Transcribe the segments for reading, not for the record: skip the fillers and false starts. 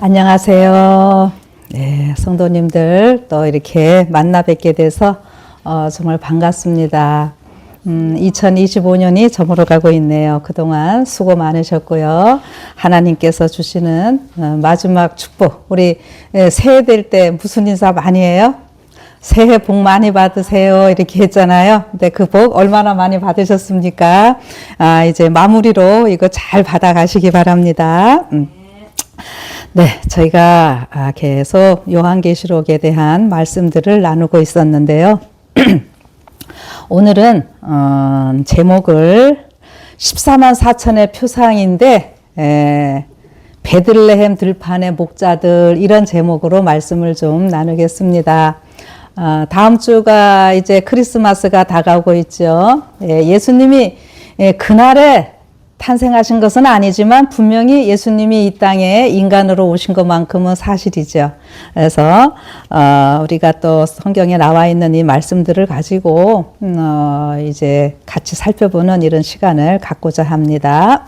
안녕하세요. 네, 성도님들 또 이렇게 만나 뵙게 돼서 정말 반갑습니다. 2025년이 저물어 가고 있네요. 그동안 수고 많으셨고요. 하나님께서 주시는 마지막 축복. 우리 새해 될 때 무슨 인사 많이 해요? 새해 복 많이 받으세요. 이렇게 했잖아요. 근데 그 복 얼마나 많이 받으셨습니까? 이제 마무리로 이거 잘 받아가시기 바랍니다. 네, 저희가 계속 요한계시록에 대한 말씀들을 나누고 있었는데요. 오늘은 제목을 14만 4천의 표상인데 베들레헴 들판의 목자들 이런 제목으로 말씀을 좀 나누겠습니다. 다음 주가 이제 크리스마스가 다가오고 있죠. 예수님이 그날에 탄생하신 것은 아니지만 분명히 예수님이 이 땅에 인간으로 오신 것만큼은 사실이죠. 그래서 우리가 또 성경에 나와 있는 이 말씀들을 가지고 이제 같이 살펴보는 이런 시간을 갖고자 합니다.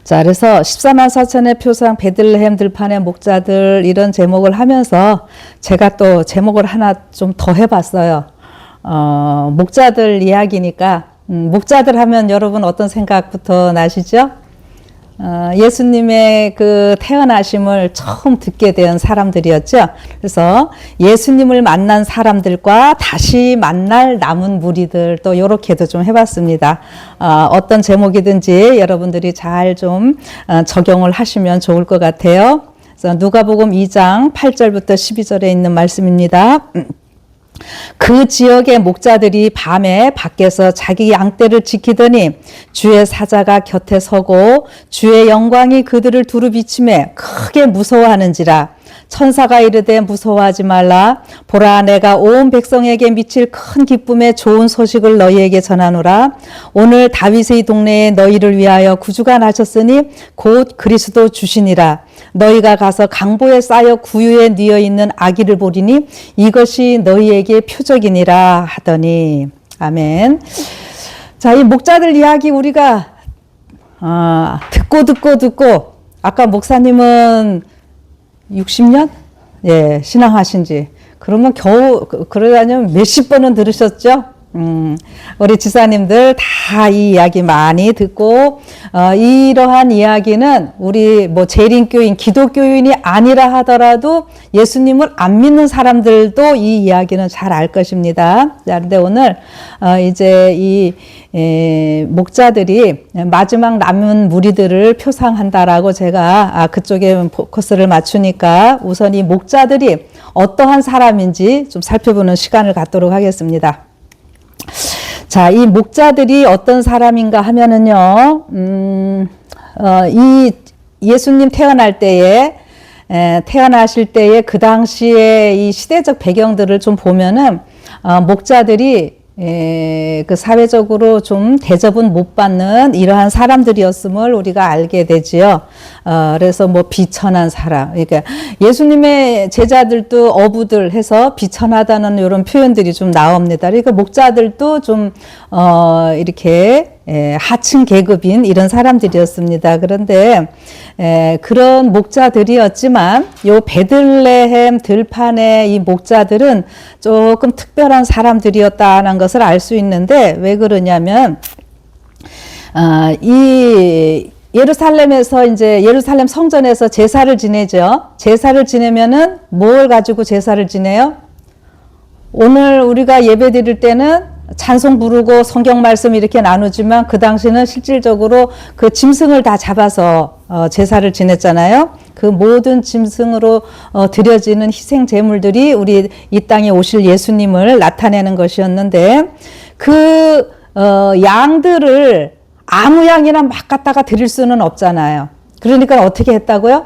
자, 그래서 14만 4천의 표상 베들레헴 들판의 목자들 이런 제목을 하면서 제가 또 제목을 하나 좀 더 해봤어요. 목자들 이야기니까 목자들 하면 여러분 어떤 생각부터 나시죠? 예수님의 그 태어나심을 처음 듣게 된 사람들이었죠. 그래서 예수님을 만난 사람들과 다시 만날 남은 무리들 또 이렇게도 좀 해봤습니다. 어떤 제목이든지 여러분들이 잘 좀 적용을 하시면 좋을 것 같아요. 그래서 누가복음 2장 8절부터 12절에 있는 말씀입니다. 그 지역의 목자들이 밤에 밖에서 자기 양떼를 지키더니 주의 사자가 곁에 서고 주의 영광이 그들을 두루 비치매 크게 무서워하는지라. 천사가 이르되 무서워하지 말라. 보라, 내가 온 백성에게 미칠 큰 기쁨의 좋은 소식을 너희에게 전하노라. 오늘 다윗의 동네에 너희를 위하여 구주가 나셨으니 곧 그리스도 주시니라. 너희가 가서 강보에 쌓여 구유에 뉘어 있는 아기를 보리니 이것이 너희에게 표적이니라 하더니. 아멘. 자, 이 목자들 이야기 우리가 듣고 아까 목사님은 60년? 예, 신앙하신 지. 그러면 겨우, 그러다면 몇십 번은 들으셨죠? 우리 지사님들 다 이 이야기 많이 듣고, 이러한 이야기는 우리 뭐 재림교인, 기독교인이 아니라 하더라도 예수님을 안 믿는 사람들도 이 이야기는 잘 알 것입니다. 자, 근데 오늘, 이제 이, 목자들이 마지막 남은 무리들을 표상한다라고 제가 그쪽에 포커스를 맞추니까 우선 이 목자들이 어떠한 사람인지 좀 살펴보는 시간을 갖도록 하겠습니다. 자, 이 목자들이 어떤 사람인가 하면은요, 이 예수님 태어나실 때에 그 당시에 이 시대적 배경들을 좀 보면은, 목자들이 그 사회적으로 좀 대접은 못 받는 이러한 사람들이었음을 우리가 알게 되지요. 그래서 뭐 비천한 사람, 그러니까 예수님의 제자들도 어부들 해서 비천하다는 이런 표현들이 좀 나옵니다. 그러니까 목자들도 좀 이렇게 하층 계급인 이런 사람들이었습니다. 그런데 그런 목자들이었지만 요 베들레헴 들판의 이 목자들은 조금 특별한 사람들이었다는 것을 알 수 있는데 왜 그러냐면 이 예루살렘에서 이제 예루살렘 성전에서 제사를 지내죠. 제사를 지내면은 뭘 가지고 제사를 지내요? 오늘 우리가 예배 드릴 때는 찬송 부르고 성경 말씀 이렇게 나누지만 그 당시는 실질적으로 그 짐승을 다 잡아서 제사를 지냈잖아요. 그 모든 짐승으로 드려지는 희생 제물들이 우리 이 땅에 오실 예수님을 나타내는 것이었는데 그 양들을 아무 양이나 막 갖다가 드릴 수는 없잖아요. 그러니까 어떻게 했다고요?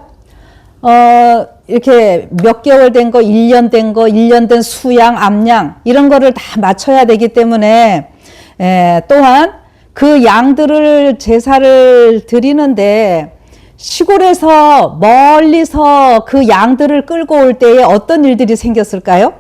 이렇게 몇 개월 된 거, 1년 된 거, 1년 된 수양, 암양, 이런 거를 다 맞춰야 되기 때문에, 또한 그 양들을 제사를 드리는데, 시골에서 멀리서 그 양들을 끌고 올 때에 어떤 일들이 생겼을까요?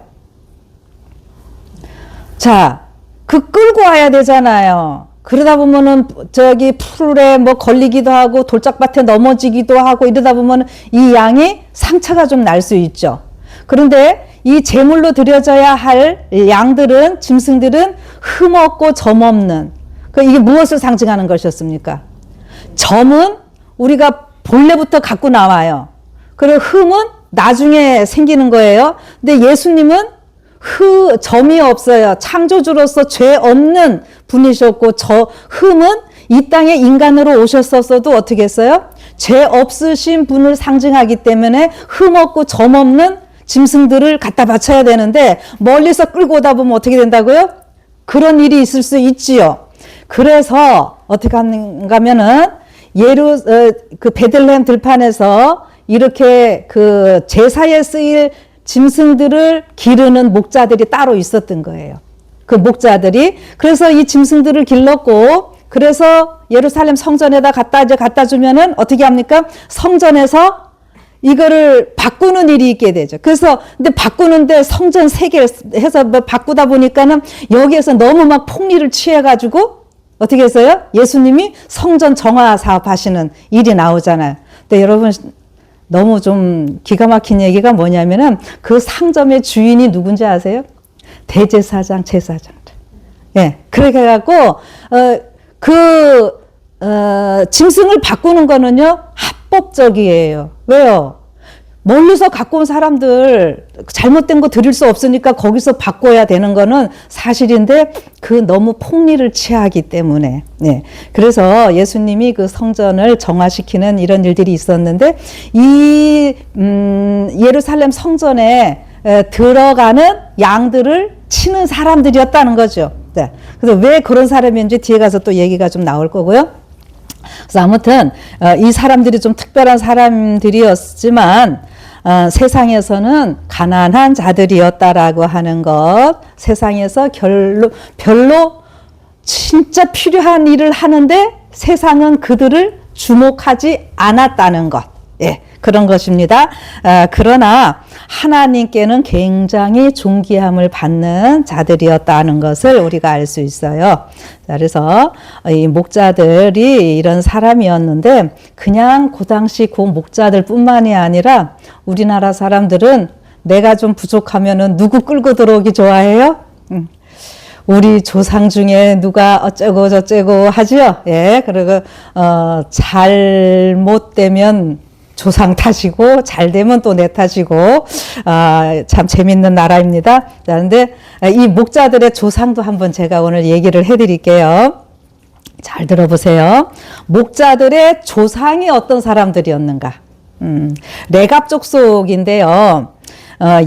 자, 그 끌고 와야 되잖아요. 그러다 보면은 저기 풀에 뭐 걸리기도 하고 돌짝밭에 넘어지기도 하고 이러다 보면은 이 양이 상처가 좀 날 수 있죠. 그런데 이 제물로 드려져야 할 양들은, 짐승들은 흠없고 점없는, 이게 무엇을 상징하는 것이었습니까? 점은 우리가 본래부터 갖고 나와요. 그리고 흠은 나중에 생기는 거예요. 근데 예수님은 점이 없어요. 창조주로서 죄 없는 분이셨고, 흠은 이 땅에 인간으로 오셨었어도 어떻게 했어요? 죄 없으신 분을 상징하기 때문에 흠 없고 점 없는 짐승들을 갖다 바쳐야 되는데, 멀리서 끌고 오다 보면 어떻게 된다고요? 그런 일이 있을 수 있지요. 그래서 어떻게 하는가 하면은 그 베들레헴 들판에서 이렇게 그 제사에 쓰일 짐승들을 기르는 목자들이 따로 있었던 거예요. 그 목자들이. 그래서 이 짐승들을 길렀고, 그래서 예루살렘 성전에다 갖다 주면은 어떻게 합니까? 성전에서 이거를 바꾸는 일이 있게 되죠. 그래서 근데 바꾸는데 성전 3개 해서 바꾸다 보니까는 여기에서 너무 막 폭리를 취해가지고 어떻게 했어요? 예수님이 성전 정화 사업 하시는 일이 나오잖아요. 근데 여러분, 너무 좀 기가 막힌 얘기가 뭐냐면은 그 상점의 주인이 누군지 아세요? 대제사장, 제사장. 예. 그렇게 해갖고, 짐승을 바꾸는 거는요, 합법적이에요. 왜요? 멀리서 갖고 온 사람들 잘못된 거 드릴 수 없으니까 거기서 바꿔야 되는 거는 사실인데, 너무 폭리를 취하기 때문에. 네. 그래서 예수님이 그 성전을 정화시키는 이런 일들이 있었는데, 예루살렘 성전에 들어가는 양들을 치는 사람들이었다는 거죠. 네. 그래서 왜 그런 사람인지 뒤에 가서 또 얘기가 좀 나올 거고요. 그래서 아무튼 이 사람들이 좀 특별한 사람들이었지만 세상에서는 가난한 자들이었다라고 하는 것, 세상에서 별로 진짜 필요한 일을 하는데 세상은 그들을 주목하지 않았다는 것. 예, 그런 것입니다. 그러나 하나님께는 굉장히 존귀함을 받는 자들이었다는 것을 우리가 알 수 있어요. 그래서 이 목자들이 이런 사람이었는데, 그냥 그 당시 그 목자들 뿐만이 아니라 우리나라 사람들은 내가 좀 부족하면은 누구 끌고 들어오기 좋아해요? 우리 조상 중에 누가 어쩌고 저쩌고 하지요. 예, 그리고 잘못되면 조상 탓이고 잘 되면 또 내 탓이고, 참 재밌는 나라입니다. 그런데 이 목자들의 조상도 한번 제가 오늘 얘기를 해드릴게요. 잘 들어보세요. 목자들의 조상이 어떤 사람들이었는가? 레갑 족속인데요.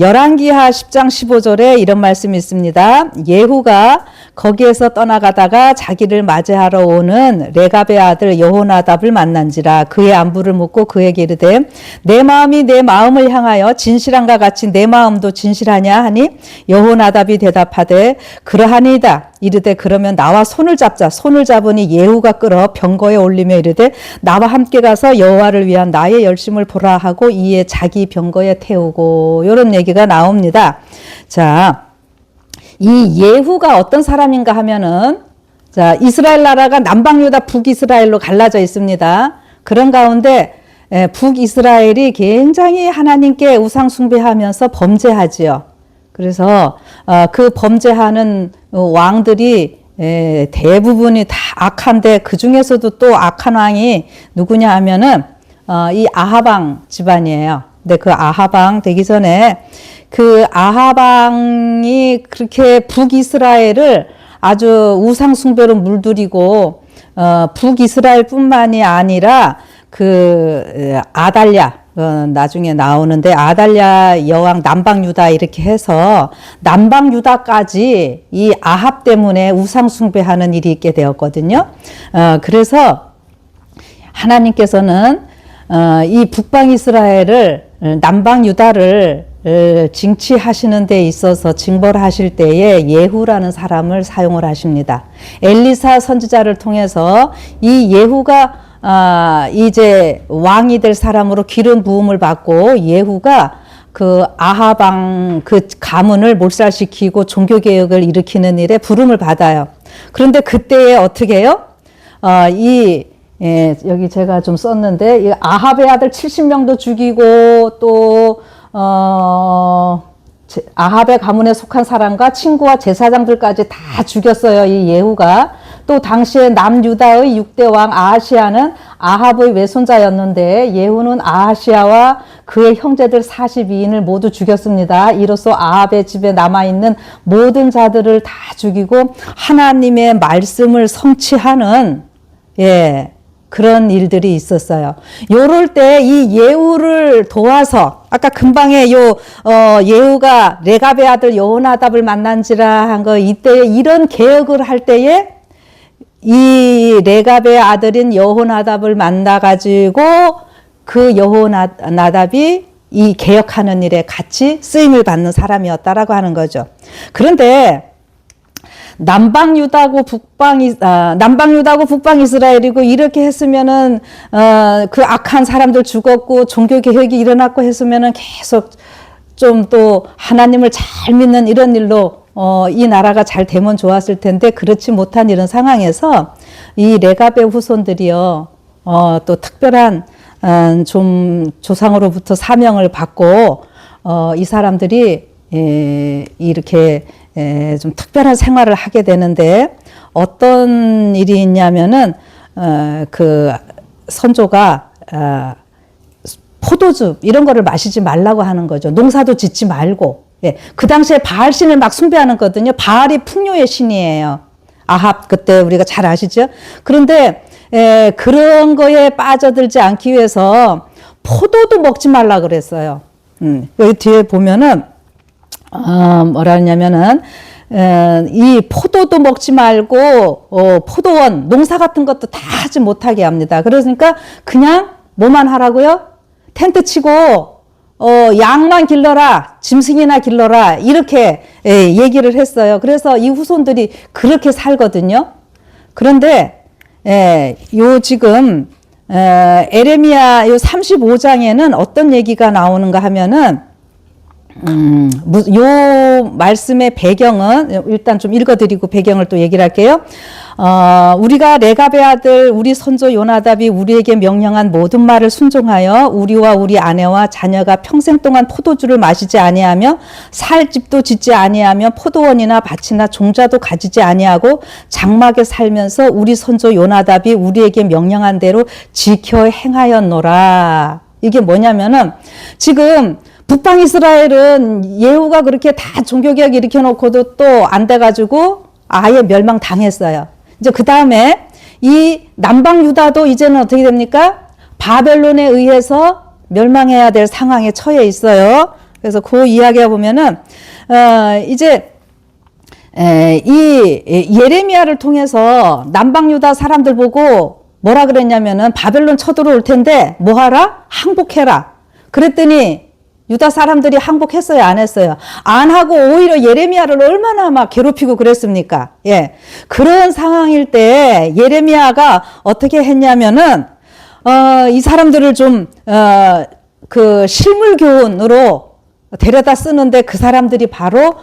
열왕기하 10장 15절에 이런 말씀이 있습니다. 예후가 거기에서 떠나가다가 자기를 맞이하러 오는 레갑의 아들 여호나답을 만난지라. 그의 안부를 묻고 그에게 이르되 내 마음이 내 마음을 향하여 진실한가 같이 내 마음도 진실하냐 하니, 여호나답이 대답하되 그러하니이다. 이르되 그러면 나와 손을 잡자. 손을 잡으니 예후가 끌어 병거에 올리며 이르되 나와 함께 가서 여호와를 위한 나의 열심을 보라 하고 이에 자기 병거에 태우고, 이런 얘기가 나옵니다. 자, 이 예후가 어떤 사람인가 하면은, 자, 이스라엘 나라가 남방유다 북이스라엘로 갈라져 있습니다. 그런 가운데 북이스라엘이 굉장히 하나님께 우상 숭배하면서 범죄하지요. 그래서 그 범죄하는 왕들이 대부분이 다 악한데, 그 중에서도 또 악한 왕이 누구냐 하면은 이 아하방 집안이에요. 근데 그 아하방 되기 전에 그 아하방이 그렇게 북이스라엘을 아주 우상 숭배로 물들이고, 북이스라엘뿐만이 아니라 그 아달랴, 나중에 나오는데 아달랴 여왕 남방유다 이렇게 해서 남방유다까지 이 아합 때문에 우상 숭배하는 일이 있게 되었거든요. 그래서 하나님께서는 이 북방 이스라엘을, 남방 유다를 징치하시는 데 있어서 징벌하실 때에 예후라는 사람을 사용을 하십니다. 엘리사 선지자를 통해서 이 예후가 이제 왕이 될 사람으로 기름 부음을 받고, 예후가 그 아하방 그 가문을 몰살시키고 종교개혁을 일으키는 일에 부름을 받아요. 그런데 그때에 어떻게 해요? 여기 제가 좀 썼는데, 이 아합의 아들 70명도 죽이고, 또, 아합의 가문에 속한 사람과 친구와 제사장들까지 다 죽였어요, 이 예후가. 또 당시에 남유다의 6대 왕 아하시아는 아합의 외손자였는데, 예후는 아하시아와 그의 형제들 42인을 모두 죽였습니다. 이로써 아합의 집에 남아있는 모든 자들을 다 죽이고 하나님의 말씀을 성취하는 그런 일들이 있었어요. 요럴 때 이 예후를 도와서, 아까 금방에 예후가 레갑의 아들 여호나답을 만난지라 한 거, 이때 이런 개혁을 할 때에 이 레갑의 아들인 여호나답을 만나가지고 그 여호나답이 이 개혁하는 일에 같이 쓰임을 받는 사람이었다라고 하는 거죠. 그런데 남방 유다고 북방 이스라엘이고 이렇게 했으면은 그 악한 사람들 죽었고 종교 개혁이 일어났고 했으면은 계속 좀 또 하나님을 잘 믿는 이런 일로 이 나라가 잘 되면 좋았을 텐데 그렇지 못한 이런 상황에서 이 레갑의 후손들이요 또 특별한 좀 조상으로부터 사명을 받고 이 사람들이 이렇게 좀 특별한 생활을 하게 되는데 어떤 일이 있냐면은 그 선조가 포도즙 이런 거를 마시지 말라고 하는 거죠. 농사도 짓지 말고. 그 당시에 바알 신을 막 숭배하는 거거든요. 바알이 풍요의 신이에요. 아합 그때 우리가 잘 아시죠? 그런데 그런 거에 빠져들지 않기 위해서 포도도 먹지 말라 그랬어요. 여기 뒤에 보면은 뭐라 하냐면은 이 포도도 먹지 말고 포도원 농사 같은 것도 다 하지 못하게 합니다. 그러니까 그냥 뭐만 하라고요? 텐트 치고 양만 길러라, 짐승이나 길러라 이렇게 얘기를 했어요. 그래서 이 후손들이 그렇게 살거든요. 그런데 요 지금 에레미야 요 35장에는 어떤 얘기가 나오는가 하면은 요 말씀의 배경은 일단 좀 읽어드리고 배경을 또 얘기를 할게요. 우리가 레갑의 아들 우리 선조 요나답이 우리에게 명령한 모든 말을 순종하여 우리와 우리 아내와 자녀가 평생 동안 포도주를 마시지 아니하며 살 집도 짓지 아니하며 포도원이나 밭이나 종자도 가지지 아니하고 장막에 살면서 우리 선조 요나답이 우리에게 명령한 대로 지켜 행하였노라. 이게 뭐냐면은 지금 북방 이스라엘은 예후가 그렇게 다 종교개혁 일으켜놓고도 또 안 돼가지고 아예 멸망당했어요. 이제 그 다음에 이 남방 유다도 이제는 어떻게 됩니까? 바벨론에 의해서 멸망해야 될 상황에 처해 있어요. 그래서 그 이야기해 보면은 이제 이 예레미야를 통해서 남방 유다 사람들 보고 뭐라 그랬냐면은 바벨론 쳐들어올 텐데 뭐하라? 항복해라. 그랬더니 유다 사람들이 항복했어요? 안 했어요? 안 하고 오히려 예레미야를 얼마나 막 괴롭히고 그랬습니까? 그런 상황일 때 예레미야가 어떻게 했냐면은, 이 사람들을 좀, 그 실물 교훈으로 데려다 쓰는데 그 사람들이 바로,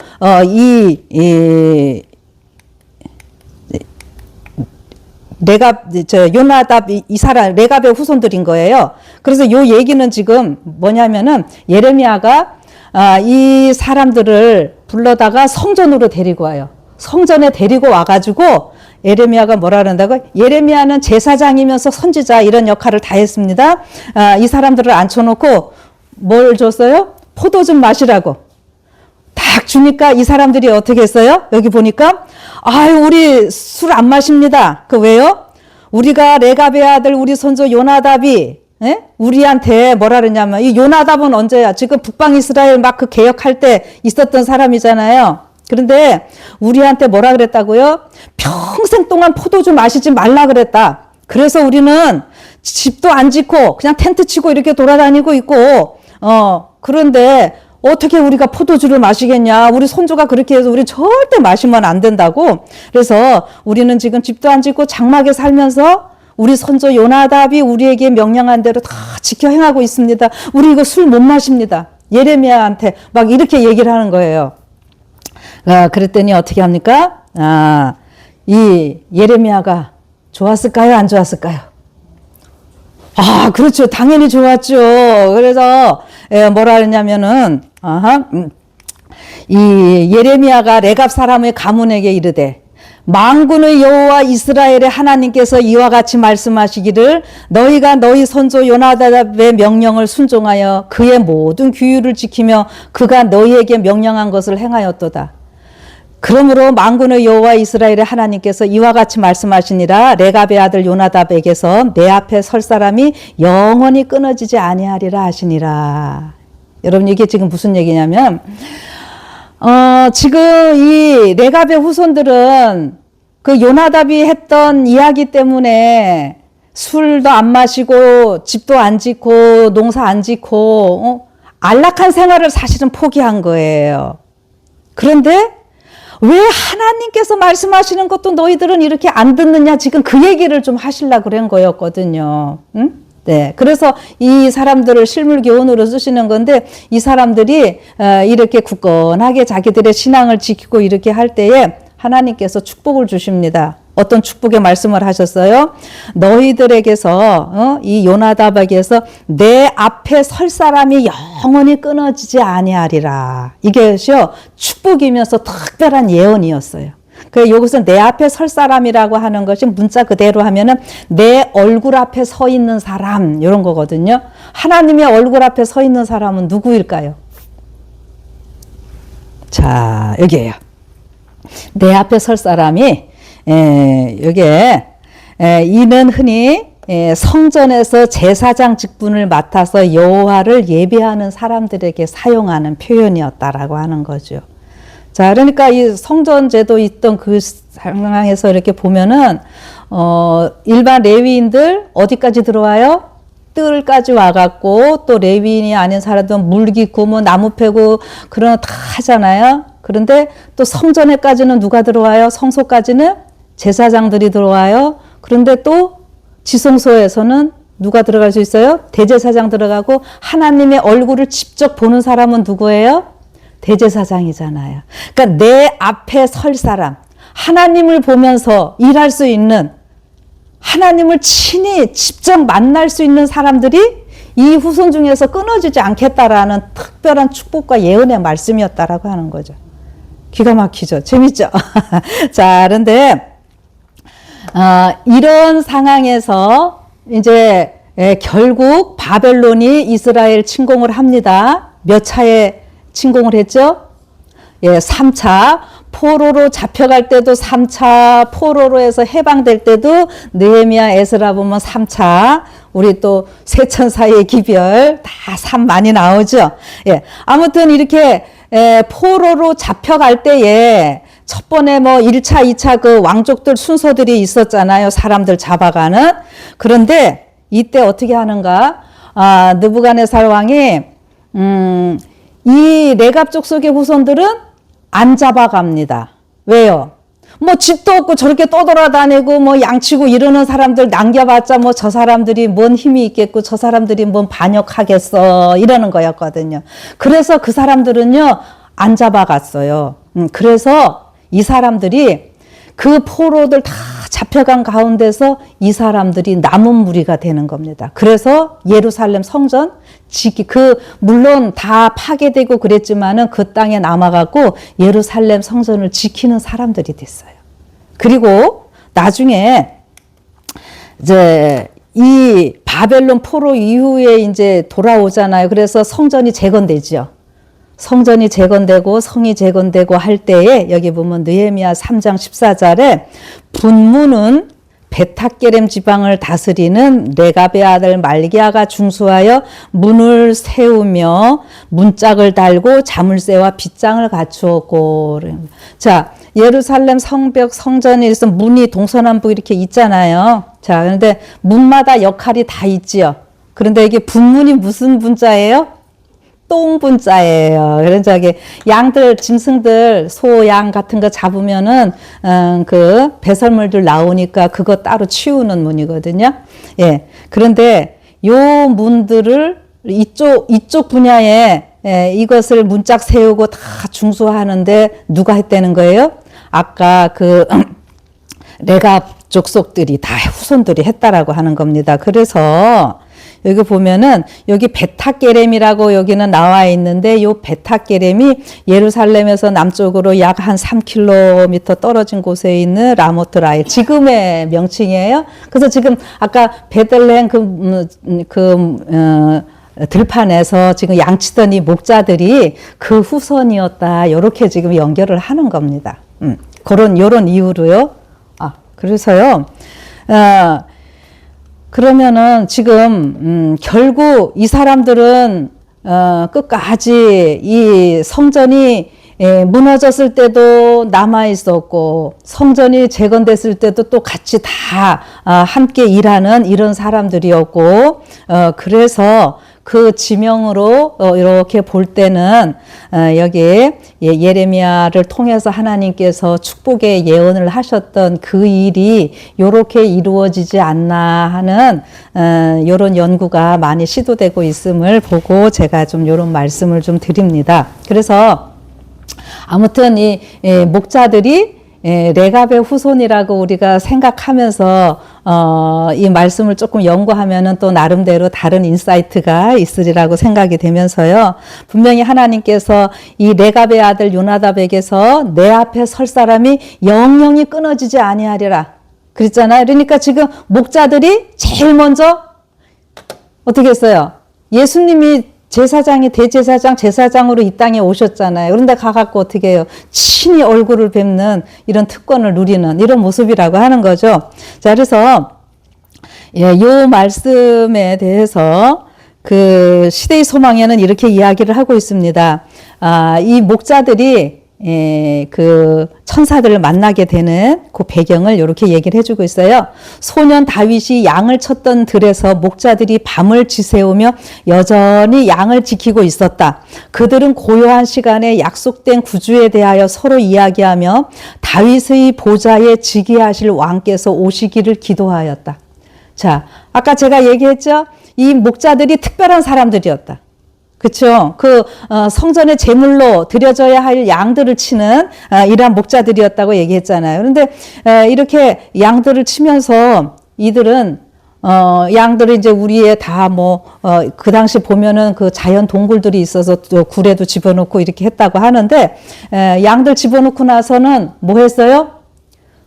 요나답 이 사람 레갑의 후손들인 거예요. 그래서 요 얘기는 지금 뭐냐면은 예레미야가 이 사람들을 불러다가 성전으로 데리고 와요. 성전에 데리고 와가지고 예레미야가 뭐라 그런다고? 예레미야는 제사장이면서 선지자 이런 역할을 다 했습니다. 이 사람들을 앉혀놓고 뭘 줬어요? 포도 좀 마시라고. 딱 주니까 이 사람들이 어떻게 했어요? 여기 보니까 아유 우리 술 안 마십니다. 그 왜요? 우리가 레갑의 아들 우리 선조 요나답이 우리한테 뭐라 그러냐면 이 요나답은 언제야? 지금 북방 이스라엘 막 그 개혁할 때 있었던 사람이잖아요. 그런데 우리한테 뭐라 그랬다고요? 평생 동안 포도주 마시지 말라 그랬다. 그래서 우리는 집도 안 짓고 그냥 텐트 치고 이렇게 돌아다니고 있고 그런데 어떻게 우리가 포도주를 마시겠냐. 우리 손주가 그렇게 해서 우리 절대 마시면 안 된다고. 그래서 우리는 지금 집도 안 짓고 장막에 살면서 우리 선조 요나답이 우리에게 명령한 대로 다 지켜 행하고 있습니다. 우리 이거 술 못 마십니다. 예레미야한테 막 이렇게 얘기를 하는 거예요. 그랬더니 어떻게 합니까? 이 예레미야가 좋았을까요? 안 좋았을까요? 그렇죠. 당연히 좋았죠. 그래서 뭐라 그랬냐면은 이 예레미야가 레갑 사람의 가문에게 이르되 만군의 여호와 이스라엘의 하나님께서 이와 같이 말씀하시기를 너희가 너희 선조 요나답의 명령을 순종하여 그의 모든 규율을 지키며 그가 너희에게 명령한 것을 행하였도다. 그러므로 만군의 여호와 이스라엘의 하나님께서 이와 같이 말씀하시니라 레갑의 아들 요나답에게서 내 앞에 설 사람이 영원히 끊어지지 아니하리라 하시니라. 여러분 이게 지금 무슨 얘기냐면 지금 이 레갑의 후손들은 그 요나답이 했던 이야기 때문에 술도 안 마시고 집도 안 짓고 농사 안 짓고 안락한 생활을 사실은 포기한 거예요. 그런데 왜 하나님께서 말씀하시는 것도 너희들은 이렇게 안 듣느냐 지금 그 얘기를 좀 하시려고 그런 거였거든요. 응? 네, 그래서 이 사람들을 실물교훈으로 쓰시는 건데 이 사람들이 이렇게 굳건하게 자기들의 신앙을 지키고 이렇게 할 때에 하나님께서 축복을 주십니다. 어떤 축복의 말씀을 하셨어요? 너희들에게서 이 요나답에게서 내 앞에 설 사람이 영원히 끊어지지 아니하리라. 이것이요 축복이면서 특별한 예언이었어요. 그래 여기서 내 앞에 설 사람이라고 하는 것이 문자 그대로 하면은 내 얼굴 앞에 서 있는 사람 이런 거거든요. 하나님의 얼굴 앞에 서 있는 사람은 누구일까요? 자 여기에요. 내 앞에 설 사람이 여기에 이는 흔히 성전에서 제사장 직분을 맡아서 여호와를 예배하는 사람들에게 사용하는 표현이었다라고 하는 거죠. 자, 그러니까 이 성전제도 있던 그 상황에서 이렇게 보면은, 일반 레위인들 어디까지 들어와요? 뜰까지 와갖고, 또 레위인이 아닌 사람들은 물 깃고, 뭐 나무 패고, 그런 거 다 하잖아요. 그런데 또 성전에까지는 누가 들어와요? 성소까지는 제사장들이 들어와요. 그런데 또 지성소에서는 누가 들어갈 수 있어요? 대제사장 들어가고, 하나님의 얼굴을 직접 보는 사람은 누구예요? 대제사장이잖아요. 그러니까 내 앞에 설 사람, 하나님을 보면서 일할 수 있는, 하나님을 친히 직접 만날 수 있는 사람들이 이 후손 중에서 끊어지지 않겠다라는 특별한 축복과 예언의 말씀이었다라고 하는 거죠. 기가 막히죠. 재밌죠? 자, 그런데 이런 상황에서 이제 결국 바벨론이 이스라엘 침공을 합니다. 몇 차례 침공을 했죠? 3차. 포로로 잡혀갈 때도 3차, 포로로 해서 해방될 때도 느헤미야, 에스라 보면 3차. 우리 또 세천사의 기별 다 3 많이 나오죠. 아무튼 이렇게 포로로 잡혀갈 때에 첫 번에 뭐 1차, 2차 그 왕족들 순서들이 있었잖아요. 사람들 잡아가는. 그런데 이때 어떻게 하는가? 느부갓네살 왕이 이 레갑 족속의 후손들은 안 잡아갑니다. 왜요? 뭐 집도 없고 저렇게 떠돌아다니고 뭐 양치고 이러는 사람들 남겨봤자 뭐 저 사람들이 뭔 힘이 있겠고 저 사람들이 뭔 반역하겠어 이러는 거였거든요. 그래서 그 사람들은요 안 잡아갔어요. 그래서 이 사람들이 그 포로들 다 잡혀간 가운데서 이 사람들이 남은 무리가 되는 겁니다. 그래서 예루살렘 성전 물론 다 파괴되고 그랬지만은 그 땅에 남아갖고 예루살렘 성전을 지키는 사람들이 됐어요. 그리고 나중에 이제 이 바벨론 포로 이후에 이제 돌아오잖아요. 그래서 성전이 재건되죠. 성전이 재건되고 성이 재건되고 할 때에 여기 보면 느헤미야 3장 14절에 분문은 베타게렘 지방을 다스리는 레갑의 아들 말기야가 중수하여 문을 세우며 문짝을 달고 자물쇠와 빗장을 갖추었고. 자, 예루살렘 성벽 성전에 있어 문이 동서남북 이렇게 있잖아요. 자, 그런데 문마다 역할이 다 있지요. 그런데 이게 분문이 무슨 분자예요? 똥분자예요. 그래서 저기 양들, 짐승들, 소, 양 같은 거 잡으면은 그 배설물들 나오니까 그거 따로 치우는 문이거든요. 그런데 요 문들을 이쪽 분야에 이것을 문짝 세우고 다 중수하는데 누가 했다는 거예요? 아까 그 레갑 족속들이 다 후손들이 했다라고 하는 겁니다. 그래서 여기 보면은 여기 베타게렘이라고 여기는 나와 있는데 요 베타게렘이 예루살렘에서 남쪽으로 약 한 3km 떨어진 곳에 있는 라모트라이 지금의 명칭이에요. 그래서 지금 아까 베들레헴 들판에서 지금 양치던 이 목자들이 그 후손이었다. 이렇게 지금 연결을 하는 겁니다. 요런 이유로요. 그래서요. 그러면은 지금 결국 이 사람들은 끝까지 이 성전이 무너졌을 때도 남아 있었고 성전이 재건됐을 때도 또 같이 다 함께 일하는 이런 사람들이었고 그래서 그 지명으로 이렇게 볼 때는 여기 예레미야를 통해서 하나님께서 축복의 예언을 하셨던 그 일이 이렇게 이루어지지 않나 하는 이런 연구가 많이 시도되고 있음을 보고 제가 좀 이런 말씀을 좀 드립니다. 그래서 아무튼 이 목자들이 레갑의 후손이라고 우리가 생각하면서 이 말씀을 조금 연구하면은 또 나름대로 다른 인사이트가 있으리라고 생각이 되면서요. 분명히 하나님께서 이 레갑의 아들 요나답에게서 내 앞에 설 사람이 영영이 끊어지지 아니하리라 그랬잖아요. 그러니까 지금 목자들이 제일 먼저 어떻게 했어요? 예수님이 제사장이 대제사장, 제사장으로 이 땅에 오셨잖아요. 그런데 가갖고 어떻게 해요? 친히 얼굴을 뵙는 이런 특권을 누리는 이런 모습이라고 하는 거죠. 자, 그래서 요 말씀에 대해서 그 시대의 소망에는 이렇게 이야기를 하고 있습니다. 이 목자들이 그 천사들을 만나게 되는 그 배경을 이렇게 얘기를 해주고 있어요. 소년 다윗이 양을 쳤던 들에서 목자들이 밤을 지새우며 여전히 양을 지키고 있었다. 그들은 고요한 시간에 약속된 구주에 대하여 서로 이야기하며 다윗의 보좌에 즉위하실 왕께서 오시기를 기도하였다. 자, 아까 제가 얘기했죠? 이 목자들이 특별한 사람들이었다. 그렇죠. 성전의 제물로 드려져야 할 양들을 치는 이러한 목자들이었다고 얘기했잖아요. 그런데 이렇게 양들을 치면서 이들은 양들을 이제 우리의 다 그 당시 보면은 그 자연 동굴들이 있어서 또 굴에도 집어넣고 이렇게 했다고 하는데 양들 집어넣고 나서는 뭐 했어요?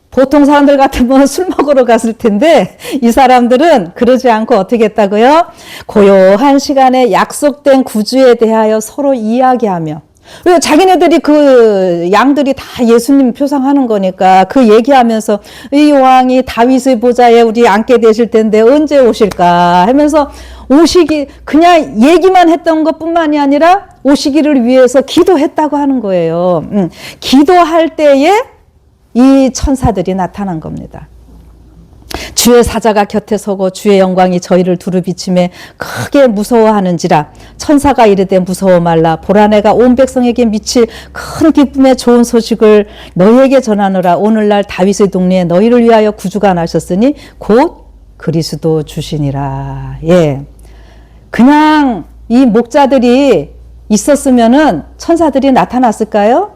보통 사람들 같으면 술 먹으러 갔을 텐데 이 사람들은 그러지 않고 어떻게 했다고요? 고요한 시간에 약속된 구주에 대하여 서로 이야기하며 왜 자기네들이 그 양들이 다 예수님 표상하는 거니까 그 얘기하면서 이 왕이 다윗의 보좌에 우리 앉게 되실 텐데 언제 오실까 하면서 그냥 얘기만 했던 것뿐만이 아니라 오시기를 위해서 기도했다고 하는 거예요. 기도할 때에 이 천사들이 나타난 겁니다. 주의 사자가 곁에 서고 주의 영광이 저희를 두루 비침에 크게 무서워하는지라 천사가 이르되 무서워 말라 보라 내가 온 백성에게 미칠 큰 기쁨의 좋은 소식을 너희에게 전하노라 오늘날 다윗의 동네에 너희를 위하여 구주가 나셨으니 곧 그리스도 주시니라. 그냥 이 목자들이 있었으면은 천사들이 나타났을까요?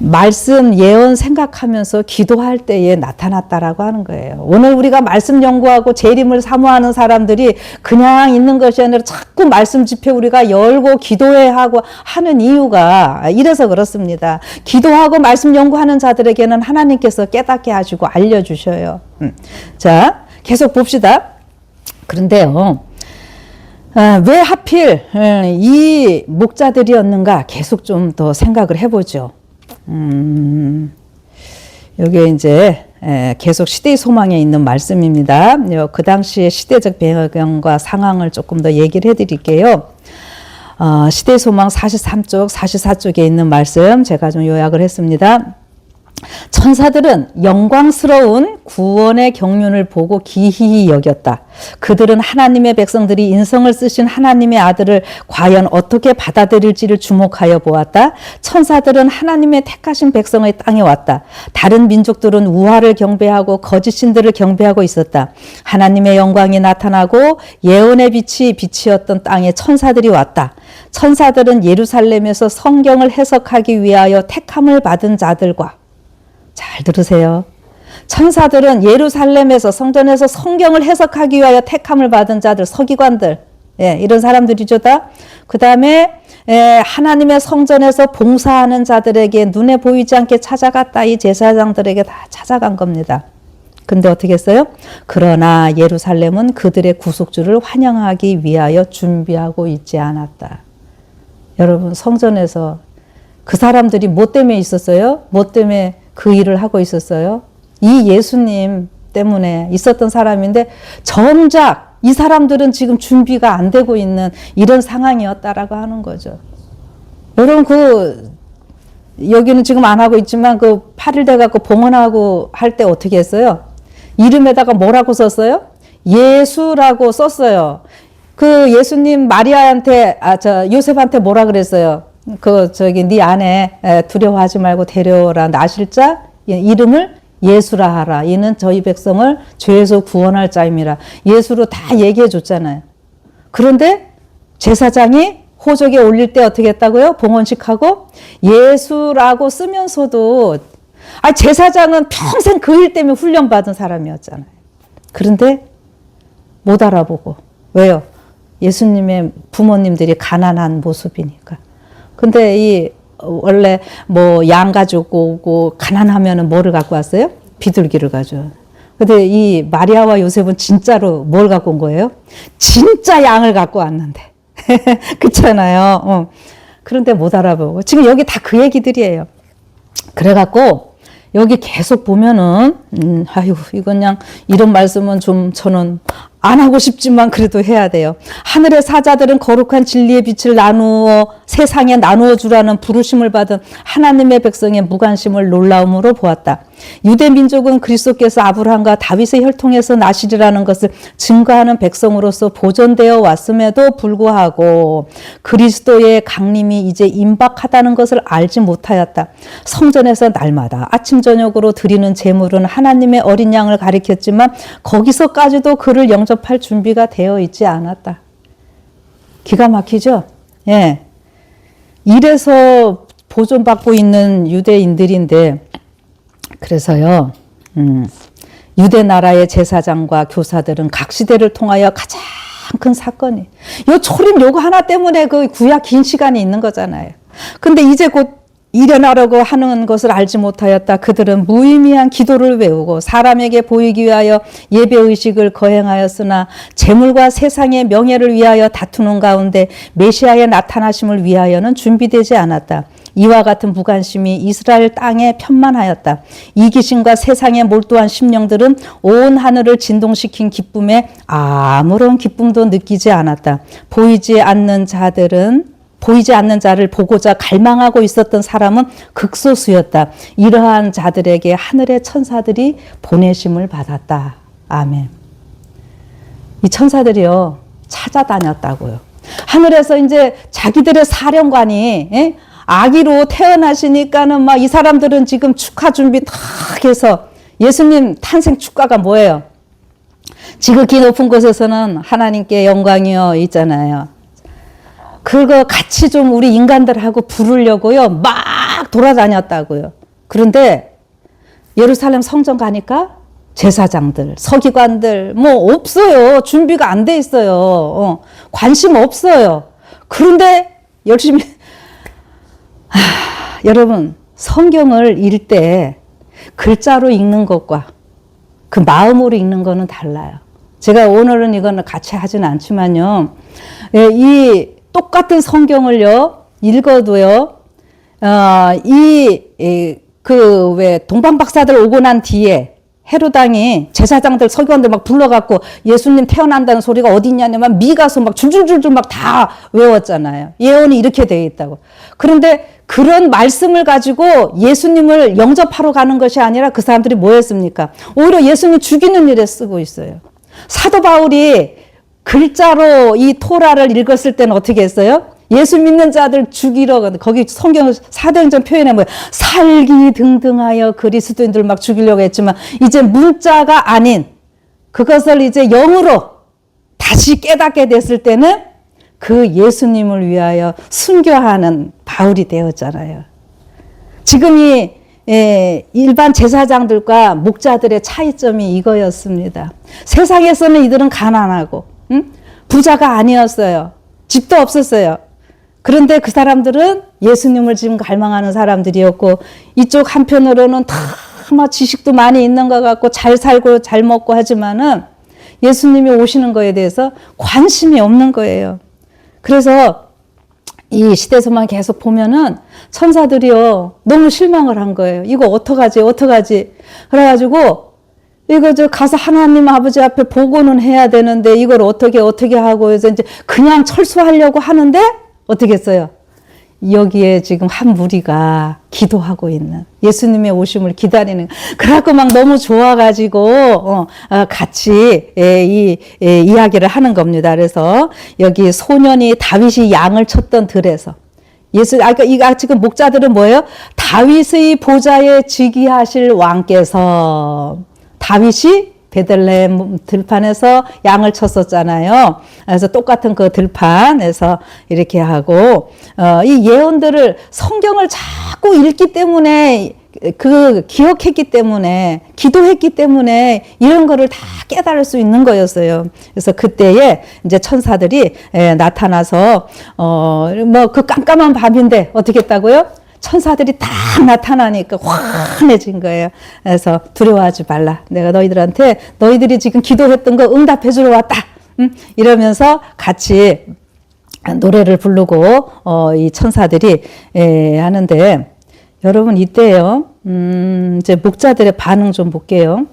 말씀 예언 생각하면서 기도할 때에 나타났다라고 하는 거예요. 오늘 우리가 말씀 연구하고 재림을 사모하는 사람들이 그냥 있는 것이 아니라 자꾸 말씀 집회 우리가 열고 기도해야 하고 하는 이유가 이래서 그렇습니다. 기도하고 말씀 연구하는 자들에게는 하나님께서 깨닫게 하시고 알려주셔요. 자, 계속 봅시다. 그런데요. 왜 하필 이 목자들이었는가 계속 좀 더 생각을 해보죠. 여기에 이제 계속 시대의 소망에 있는 말씀입니다. 그 당시의 시대적 배경과 상황을 조금 더 얘기를 해드릴게요. 시대의 소망 43쪽, 44쪽에 있는 말씀 제가 좀 요약을 했습니다. 천사들은 영광스러운 구원의 경륜을 보고 기이히 여겼다. 그들은 하나님의 백성들이 인성을 쓰신 하나님의 아들을 과연 어떻게 받아들일지를 주목하여 보았다. 천사들은 하나님의 택하신 백성의 땅에 왔다. 다른 민족들은 우화를 경배하고 거짓 신들을 경배하고 있었다. 하나님의 영광이 나타나고 예언의 빛이 비치었던 땅에 천사들이 왔다. 천사들은 예루살렘에서 성경을 해석하기 위하여 택함을 받은 자들과, 잘 들으세요. 천사들은 예루살렘에서 성전에서 성경을 해석하기 위하여 택함을 받은 자들, 서기관들, 이런 사람들이죠 다. 그 다음에 하나님의 성전에서 봉사하는 자들에게 눈에 보이지 않게 찾아갔다. 이 제사장들에게 다 찾아간 겁니다. 근데 어떻게 했어요? 그러나 예루살렘은 그들의 구속주를 환영하기 위하여 준비하고 있지 않았다. 여러분, 성전에서 그 사람들이 뭐 때문에 있었어요? 뭐 때문에 그 일을 하고 있었어요? 이 예수님 때문에 있었던 사람인데 정작 이 사람들은 지금 준비가 안 되고 있는 이런 상황이었다라고 하는 거죠. 여러분, 여기는 지금 안 하고 있지만 8일 돼갖고 봉헌하고 할 때 어떻게 했어요? 이름에다가 뭐라고 썼어요? 예수라고 썼어요. 그 예수님 마리아한테, 요셉한테 뭐라 그랬어요? 네 아내 두려워하지 말고 데려오라. 나실 자 이름을 예수라 하라. 이는 저희 백성을 죄에서 구원할 자임이라. 예수로 다 얘기해 줬잖아요. 그런데 제사장이 호적에 올릴 때 어떻게 했다고요? 봉헌식하고 예수라고 쓰면서도 제사장은 평생 그 일 때문에 훈련받은 사람이었잖아요. 그런데 못 알아보고. 왜요? 예수님의 부모님들이 가난한 모습이니까. 근데 원래 양 가지고 오고 가난하면은 뭐를 갖고 왔어요? 비둘기를 가져요. 근데 이 마리아와 요셉은 진짜로 뭘 갖고 온 거예요? 진짜 양을 갖고 왔는데. 그렇잖아요. 그런데 못 알아보고. 지금 여기 다 그 얘기들이에요. 그래갖고 여기 계속 보면은, 이건 그냥 이런 말씀은 좀 저는 안 하고 싶지만 그래도 해야 돼요. 하늘의 사자들은 거룩한 진리의 빛을 세상에 나누어 주라는 부르심을 받은 하나님의 백성의 무관심을 놀라움으로 보았다. 유대 민족은 그리스도께서 아브라함과 다윗의 혈통에서 나시리라는 것을 증거하는 백성으로서 보존되어 왔음에도 불구하고 그리스도의 강림이 이제 임박하다는 것을 알지 못하였다. 성전에서 날마다 아침 저녁으로 드리는 제물은 하나님의 어린 양을 가리켰지만 거기서까지도 그를 영접할 준비가 되어 있지 않았다. 기가 막히죠? 예. 이래서 보존받고 있는 유대인들인데, 그래서요, 유대 나라의 제사장과 교사들은 각 시대를 통하여 가장 큰 사건이, 요 초림 요거 하나 때문에 그 구약 긴 시간이 있는 거잖아요. 근데 이제 곧 일어나려고 하는 것을 알지 못하였다. 그들은 무의미한 기도를 외우고 사람에게 보이기 위하여 예배의식을 거행하였으나 재물과 세상의 명예를 위하여 다투는 가운데 메시아의 나타나심을 위하여는 준비되지 않았다. 이와 같은 무관심이 이스라엘 땅에 편만하였다. 이기심과 세상에 몰두한 심령들은 온 하늘을 진동시킨 기쁨에 아무런 기쁨도 느끼지 않았다. 보이지 않는 자를 보고자 갈망하고 있었던 사람은 극소수였다. 이러한 자들에게 하늘의 천사들이 보내심을 받았다. 아멘. 이 천사들이요, 찾아다녔다고요. 하늘에서 이제 자기들의 사령관이 아기로 태어나시니까는 막 이 사람들은 지금 축하 준비 다 해서 예수님 탄생 축가가 뭐예요? 지극히 높은 곳에서는 하나님께 영광이여 있잖아요. 그거 같이 좀 우리 인간들하고 부르려고요. 막 돌아다녔다고요. 그런데 예루살렘 성전 가니까 제사장들, 서기관들 뭐 없어요. 준비가 안 돼 있어요. 관심 없어요. 그런데 열심히 여러분, 성경을 읽을 때 글자로 읽는 것과 그 마음으로 읽는 거는 달라요. 제가 오늘은 이거는 같이 하진 않지만요. 이 똑같은 성경을요, 읽어도요, 왜 동방박사들 오고 난 뒤에 헤로당이 제사장들 서기관들 막 불러갖고 예수님 태어난다는 소리가 어디 있냐면 미가서 막 줄줄줄줄 막 다 외웠잖아요. 예언이 이렇게 되어 있다고. 그런데 그런 말씀을 가지고 예수님을 영접하러 가는 것이 아니라 그 사람들이 뭐 했습니까? 오히려 예수님 죽이는 일에 쓰고 있어요. 사도 바울이 글자로 이 토라를 읽었을 때는 어떻게 했어요? 예수 믿는 자들 죽이러, 거기 성경 사도행전 표현에 뭐 살기 등등하여 그리스도인들 막 죽이려고 했지만 이제 문자가 아닌 그것을 이제 영으로 다시 깨닫게 됐을 때는 그 예수님을 위하여 순교하는 바울이 되었잖아요. 지금 이 일반 제사장들과 목자들의 차이점이 이거였습니다. 세상에서는 이들은 가난하고 부자가 아니었어요. 집도 없었어요. 그런데 그 사람들은 예수님을 지금 갈망하는 사람들이었고 이쪽 한편으로는 다 지식도 많이 있는 것 같고 잘 살고 잘 먹고 하지만은 예수님이 오시는 거에 대해서 관심이 없는 거예요. 그래서 이 시대에서만 계속 보면은 천사들이요 너무 실망을 한 거예요. 이거 어떡하지 어떡하지 그래가지고 이거 가서 하나님 아버지 앞에 보고는 해야 되는데 이걸 어떻게 하고 해서 이제 그냥 철수하려고 하는데 어떻게 했어요? 여기에 지금 한 무리가 기도하고 있는 예수님의 오심을 기다리는 그래갖고 막 너무 좋아가지고 같이 이야기를 하는 겁니다. 그래서 여기 소년이 다윗이 양을 쳤던 들에서 지금 목자들은 뭐예요? 다윗의 보좌에 즉위하실 왕께서 다윗이 베들레헴 들판에서 양을 쳤었잖아요. 그래서 똑같은 그 들판에서 이렇게 하고 이 예언들을 성경을 자꾸 읽기 때문에 기억했기 때문에 기도했기 때문에 이런 거를 다 깨달을 수 있는 거였어요. 그래서 그때에 이제 천사들이 나타나서 뭐 그 깜깜한 밤인데 어떻게 했다고요? 천사들이 딱 나타나니까 환해진 거예요. 그래서 두려워하지 말라. 내가 너희들이 지금 기도했던 거 응답해 주러 왔다. 이러면서 같이 노래를 부르고 이 천사들이 하는데 여러분 이때요. 이제 목자들의 반응 좀 볼게요.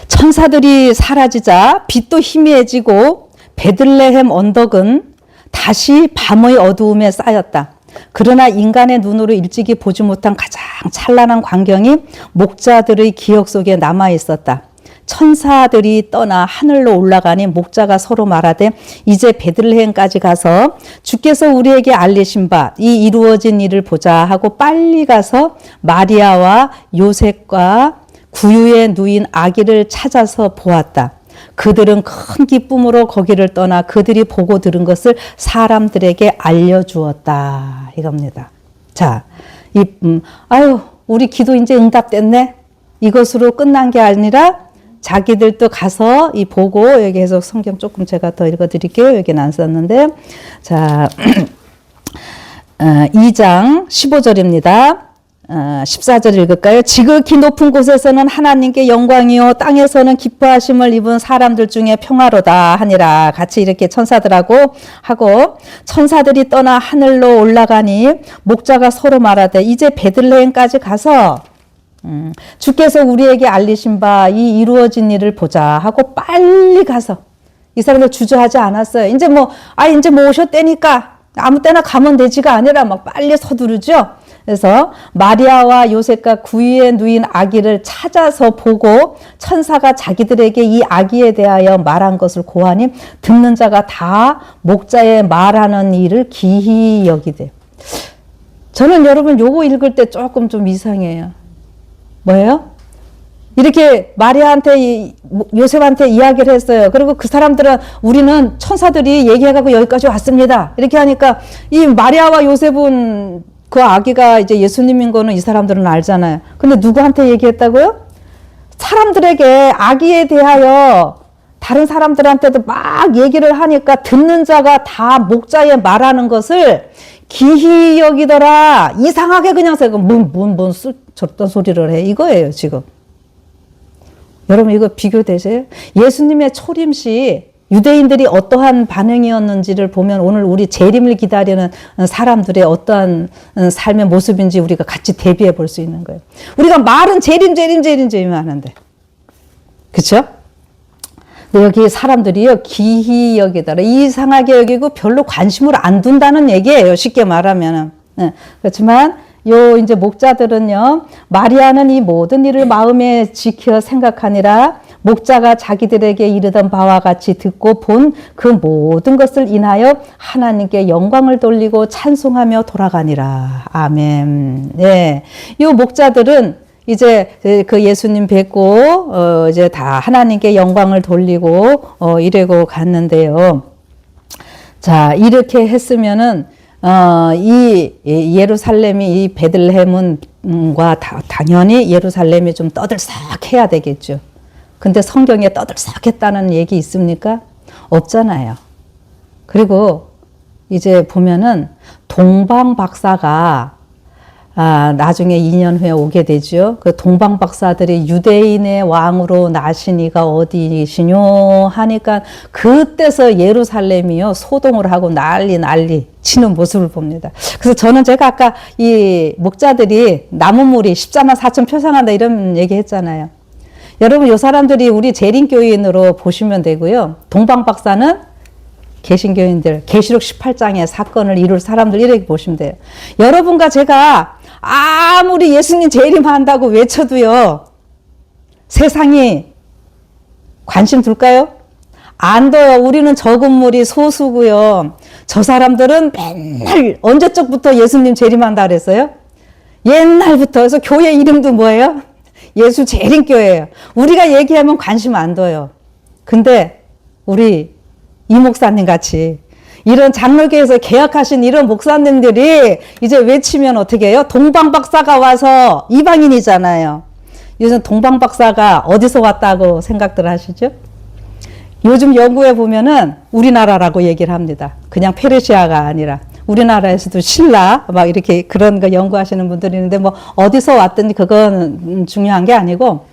천사들이 사라지자 빛도 희미해지고 베들레헴 언덕은 다시 밤의 어두움에 쌓였다. 그러나 인간의 눈으로 일찍이 보지 못한 가장 찬란한 광경이 목자들의 기억 속에 남아 있었다. 천사들이 떠나 하늘로 올라가니 목자가 서로 말하되 이제 베들레헴까지 가서 주께서 우리에게 알리신 바 이 이루어진 일을 보자 하고 빨리 가서 마리아와 요셉과 구유에 누인 아기를 찾아서 보았다. 그들은 큰 기쁨으로 거기를 떠나 그들이 보고 들은 것을 사람들에게 알려주었다. 이겁니다. 자, 우리 기도 이제 응답됐네. 이것으로 끝난 게 아니라 자기들도 가서 보고 여기 해서 성경 조금 제가 더 읽어드릴게요. 여기는 안 썼는데. 자, 2장 15절입니다. 14절 읽을까요? 지극히 높은 곳에서는 하나님께 영광이요 땅에서는 기뻐하심을 입은 사람들 중에 평화로다 하니라. 같이 이렇게 천사들하고 하고 천사들이 떠나 하늘로 올라가니 목자가 서로 말하되 이제 베들레헴까지 가서 주께서 우리에게 알리신 바 이 이루어진 일을 보자 하고 빨리 가서 이 사람들 주저하지 않았어요. 이제 뭐 오셨다니까 아무 때나 가면 되지가 아니라 막 빨리 서두르죠. 그래서 마리아와 요셉과 구유에 누인 아기를 찾아서 보고 천사가 자기들에게 이 아기에 대하여 말한 것을 고하니 듣는 자가 다 목자의 말하는 일을 기히 여기되. 저는 여러분 요거 읽을 때 조금 좀 이상해요. 뭐예요? 이렇게 마리아한테 요셉한테 이야기를 했어요. 그리고 그 사람들은 우리는 천사들이 얘기해가고 여기까지 왔습니다. 이렇게 하니까 이 마리아와 요셉은 그 아기가 이제 예수님인 거는 이 사람들은 알잖아요. 근데 누구한테 얘기했다고요? 사람들에게 아기에 대하여 다른 사람들한테도 막 얘기를 하니까 듣는 자가 다 목자에 말하는 것을 기히 여기더라. 이상하게 그냥 생각, 뭔 저런 소리를 해. 이거예요, 지금. 여러분 이거 비교되세요? 예수님의 초림시 유대인들이 어떠한 반응이었는지를 보면 오늘 우리 재림을 기다리는 사람들의 어떠한 삶의 모습인지 우리가 같이 대비해 볼 수 있는 거예요. 우리가 말은 재림 하는데. 그렇죠? 여기 사람들이요, 기히 여기다가 이상하게 여기고 별로 관심을 안 둔다는 얘기예요. 쉽게 말하면은. 네. 그렇지만 요 이제 목자들은요, 마리아는 이 모든 일을 마음에 지켜 생각하니라 목자가 자기들에게 이르던 바와 같이 듣고 본 그 모든 것을 인하여 하나님께 영광을 돌리고 찬송하며 돌아가니라. 아멘. 네. 요 목자들은 이제 그 예수님 뵙고 이제 다 하나님께 영광을 돌리고 이러고 갔는데요. 자, 이렇게 했으면은 이 예루살렘이 이 베들레헴과 당연히 예루살렘이 좀 떠들썩해야 되겠죠. 근데 성경에 떠들썩했다는 얘기 있습니까? 없잖아요. 그리고 이제 보면은 동방 박사가 나중에 2년 후에 오게 되죠. 그 동방 박사들이 유대인의 왕으로 나시니가 어디시뇨 하니까 그때서 예루살렘이요 소동을 하고 난리 치는 모습을 봅니다. 그래서 저는 제가 아까 이 목자들이 나무물이 14만 4천 표상한다 이런 얘기 했잖아요. 여러분 이 사람들이 우리 재림교인으로 보시면 되고요. 동방 박사는 개신교인들, 계시록 18장의 사건을 이룰 사람들 이렇게 보시면 돼요. 여러분과 제가 아무리 예수님 재림한다고 외쳐도요, 세상이 관심 둘까요? 안 둬요. 우리는 적은 무리 소수고요. 저 사람들은 맨날 언제적부터 예수님 재림한다 그랬어요? 옛날부터. 그래서 교회 이름도 뭐예요? 예수 재림교회예요. 우리가 얘기하면 관심 안 둬요. 근데 우리 이 목사님 같이 이런 장로교에서 개혁하신 이런 목사님들이 이제 외치면 어떻게 해요? 동방박사가 와서 이방인이잖아요. 요즘 동방박사가 어디서 왔다고 생각들 하시죠? 요즘 연구해 보면은 우리나라라고 얘기를 합니다. 그냥 페르시아가 아니라 우리나라에서도 신라 막 이렇게 그런 거 연구하시는 분들이 있는데 뭐 어디서 왔든지 그건 중요한 게 아니고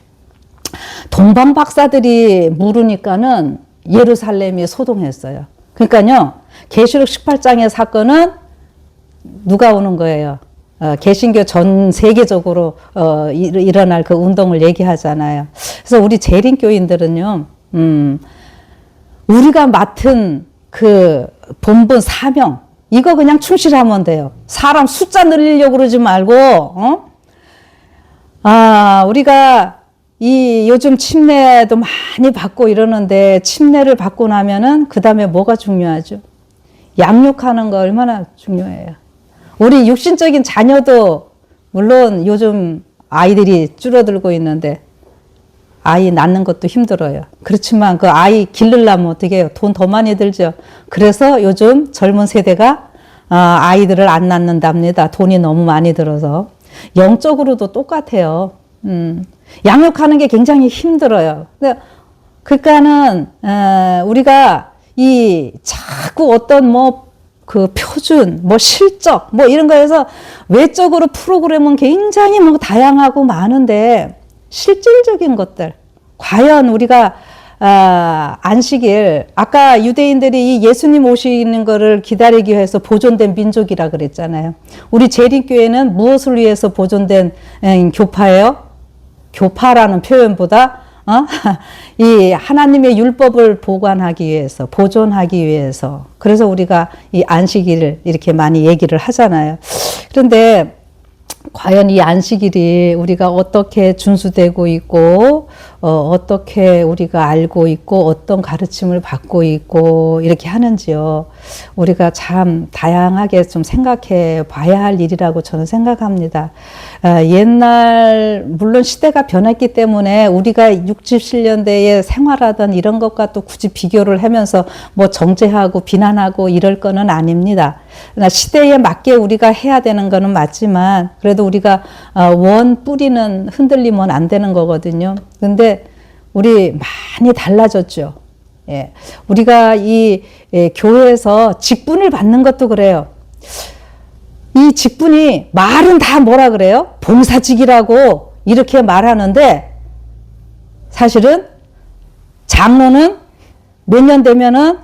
동방박사들이 물으니까는 예루살렘이 소동했어요. 그러니까요, 계시록 18장의 사건은 누가 오는 거예요? 개신교 전 세계적으로 일어날 그 운동을 얘기하잖아요. 그래서 우리 재림교인들은요, 우리가 맡은 그 본분 사명 이거 그냥 충실하면 돼요. 사람 숫자 늘리려고 그러지 말고, 우리가 이 요즘 침례도 많이 받고 이러는데 침례를 받고 나면은 그 다음에 뭐가 중요하죠? 양육하는 거 얼마나 중요해요. 우리 육신적인 자녀도 물론 요즘 아이들이 줄어들고 있는데 아이 낳는 것도 힘들어요. 그렇지만 그 아이 기르려면 어떻게 해요? 돈 더 많이 들죠. 그래서 요즘 젊은 세대가 아이들을 안 낳는답니다. 돈이 너무 많이 들어서. 영적으로도 똑같아요. 양육하는 게 굉장히 힘들어요. 그러니까는 우리가 이 자꾸 어떤 뭐 그 표준, 뭐 실적, 뭐 이런 거에서 외적으로 프로그램은 굉장히 뭐 다양하고 많은데 실질적인 것들, 과연 우리가 안식일, 아까 유대인들이 이 예수님 오시는 거를 기다리기 위해서 보존된 민족이라 그랬잖아요. 우리 재림교회는 무엇을 위해서 보존된 교파예요? 교파라는 표현보다 이 하나님의 율법을 보관하기 위해서, 보존하기 위해서. 그래서 우리가 이 안식일을 이렇게 많이 얘기를 하잖아요. 그런데 과연 이 안식일이 우리가 어떻게 준수되고 있고 어떻게 우리가 알고 있고 어떤 가르침을 받고 있고 이렇게 하는지요. 우리가 참 다양하게 좀 생각해 봐야 할 일이라고 저는 생각합니다. 옛날 물론 시대가 변했기 때문에 우리가 60, 70년대에 생활하던 이런 것과 또 굳이 비교를 하면서 뭐 정죄하고 비난하고 이럴 거는 아닙니다. 시대에 맞게 우리가 해야 되는 거는 맞지만 그래도 우리가 원 뿌리는 흔들리면 안 되는 거거든요. 근데 우리 많이 달라졌죠. 예. 우리가 이 교회에서 직분을 받는 것도 그래요. 이 직분이 말은 다 뭐라 그래요? 봉사직이라고 이렇게 말하는데 사실은 장로는 몇 년 되면은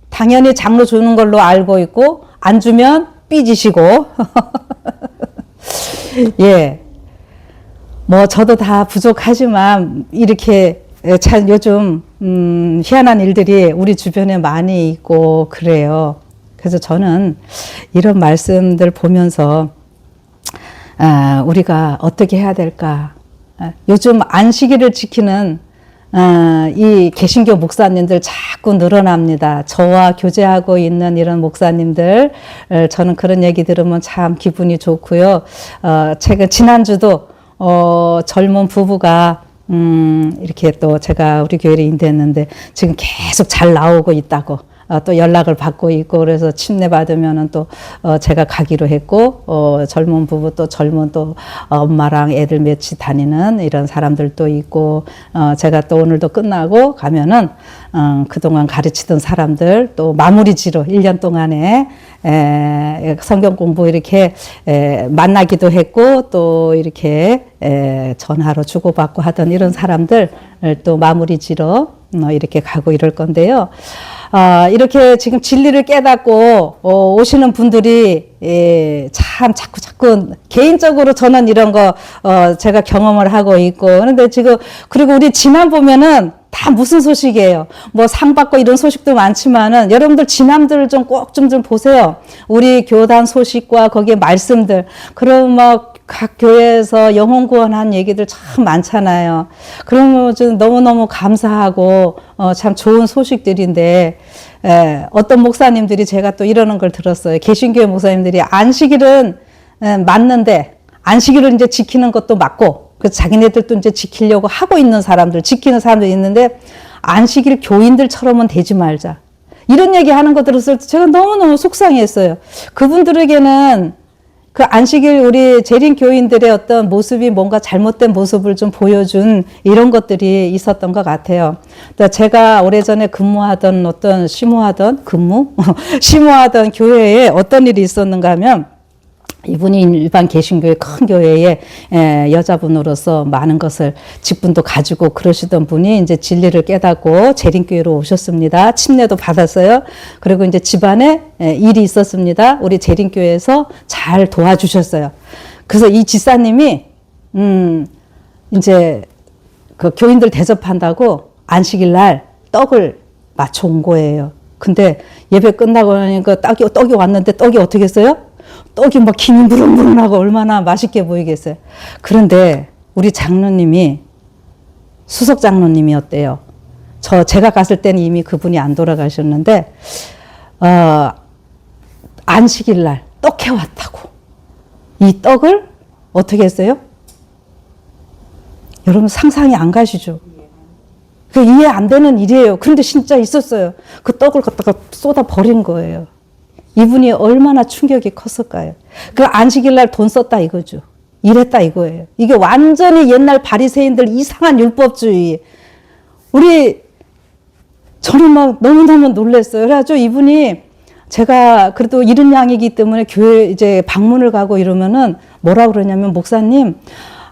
당연히 장로 주는 걸로 알고 있고, 안 주면 삐지시고. 예. 뭐, 저도 다 부족하지만, 이렇게 참 요즘, 희한한 일들이 우리 주변에 많이 있고, 그래요. 그래서 저는 이런 말씀들 보면서, 우리가 어떻게 해야 될까. 요즘 안식일을 지키는 이 개신교 목사님들 자꾸 늘어납니다. 저와 교제하고 있는 이런 목사님들, 저는 그런 얘기 들으면 참 기분이 좋고요. 지난주도 젊은 부부가 이렇게 또 제가 우리 교회를 인도했는데 지금 계속 잘 나오고 있다고 또 연락을 받고 있고, 그래서 침례 받으면은 또 제가 가기로 했고, 젊은 부부 또 젊은 또 엄마랑 애들 며칠 다니는 이런 사람들도 있고, 제가 또 오늘도 끝나고 가면은 그동안 가르치던 사람들 또 마무리 지로 1년 동안에 성경 공부 이렇게 만나기도 했고, 또 이렇게 전화로 주고받고 하던 이런 사람들 또 마무리 지로 이렇게 가고 이럴 건데요. 이렇게 지금 진리를 깨닫고 오시는 분들이 참 자꾸 개인적으로 저는 이런 거 제가 경험을 하고 있고, 그런데 지금 그리고 우리 지난 보면은 다 무슨 소식이에요? 뭐 상 받고 이런 소식도 많지만은 여러분들 지남들을 좀 꼭 좀 보세요. 우리 교단 소식과 거기에 말씀들, 그럼 막 각 교회에서 영혼 구원한 얘기들 참 많잖아요. 그러면 좀 너무너무 감사하고 참 좋은 소식들인데, 어떤 목사님들이 제가 또 이러는 걸 들었어요. 개신교회 목사님들이 안식일은 맞는데 안식일을 이제 지키는 것도 맞고, 그래서 자기네들도 이제 지키려고 하고 있는 사람들, 지키는 사람들이 있는데, 안식일 교인들처럼은 되지 말자. 이런 얘기 하는 거 들었을 때 제가 너무너무 속상했어요. 그분들에게는 그 안식일 우리 재림 교인들의 어떤 모습이 뭔가 잘못된 모습을 좀 보여준 이런 것들이 있었던 것 같아요. 제가 오래전에 근무하던 어떤 심호하던 교회에 어떤 일이 있었는가 하면, 이분이 일반 개신교회 큰 교회에 여자분으로서 많은 것을 직분도 가지고 그러시던 분이 이제 진리를 깨닫고 재림교회로 오셨습니다. 침례도 받았어요. 그리고 이제 집안에 일이 있었습니다. 우리 재림교회에서 잘 도와주셨어요. 그래서 이 지사님이 이제 그 교인들 대접한다고 안식일 날 떡을 맞춰 온 거예요. 근데 예배 끝나고 나니까 떡이 왔는데 떡이 어떻게 했어요? 떡이 막 김이 무릉무릉하고 얼마나 맛있게 보이겠어요. 그런데 우리 장로님이 수석 장로님이었대요. 제가 갔을 때는 이미 그분이 안 돌아가셨는데, 안식일 날 떡 해왔다고. 이 떡을 어떻게 했어요? 여러분 상상이 안 가시죠? 그 이해 안 되는 일이에요. 그런데 진짜 있었어요. 그 떡을 갖다가 쏟아 버린 거예요. 이분이 얼마나 충격이 컸을까요? 그 안식일 날 돈 썼다 이거죠. 이랬다 이거예요. 이게 완전히 옛날 바리새인들 이상한 율법주의. 저는 막 너무너무 놀랐어요. 그래가지고 이분이, 제가 그래도 이른 양이기 때문에 교회 이제 방문을 가고 이러면은 뭐라 그러냐면, 목사님,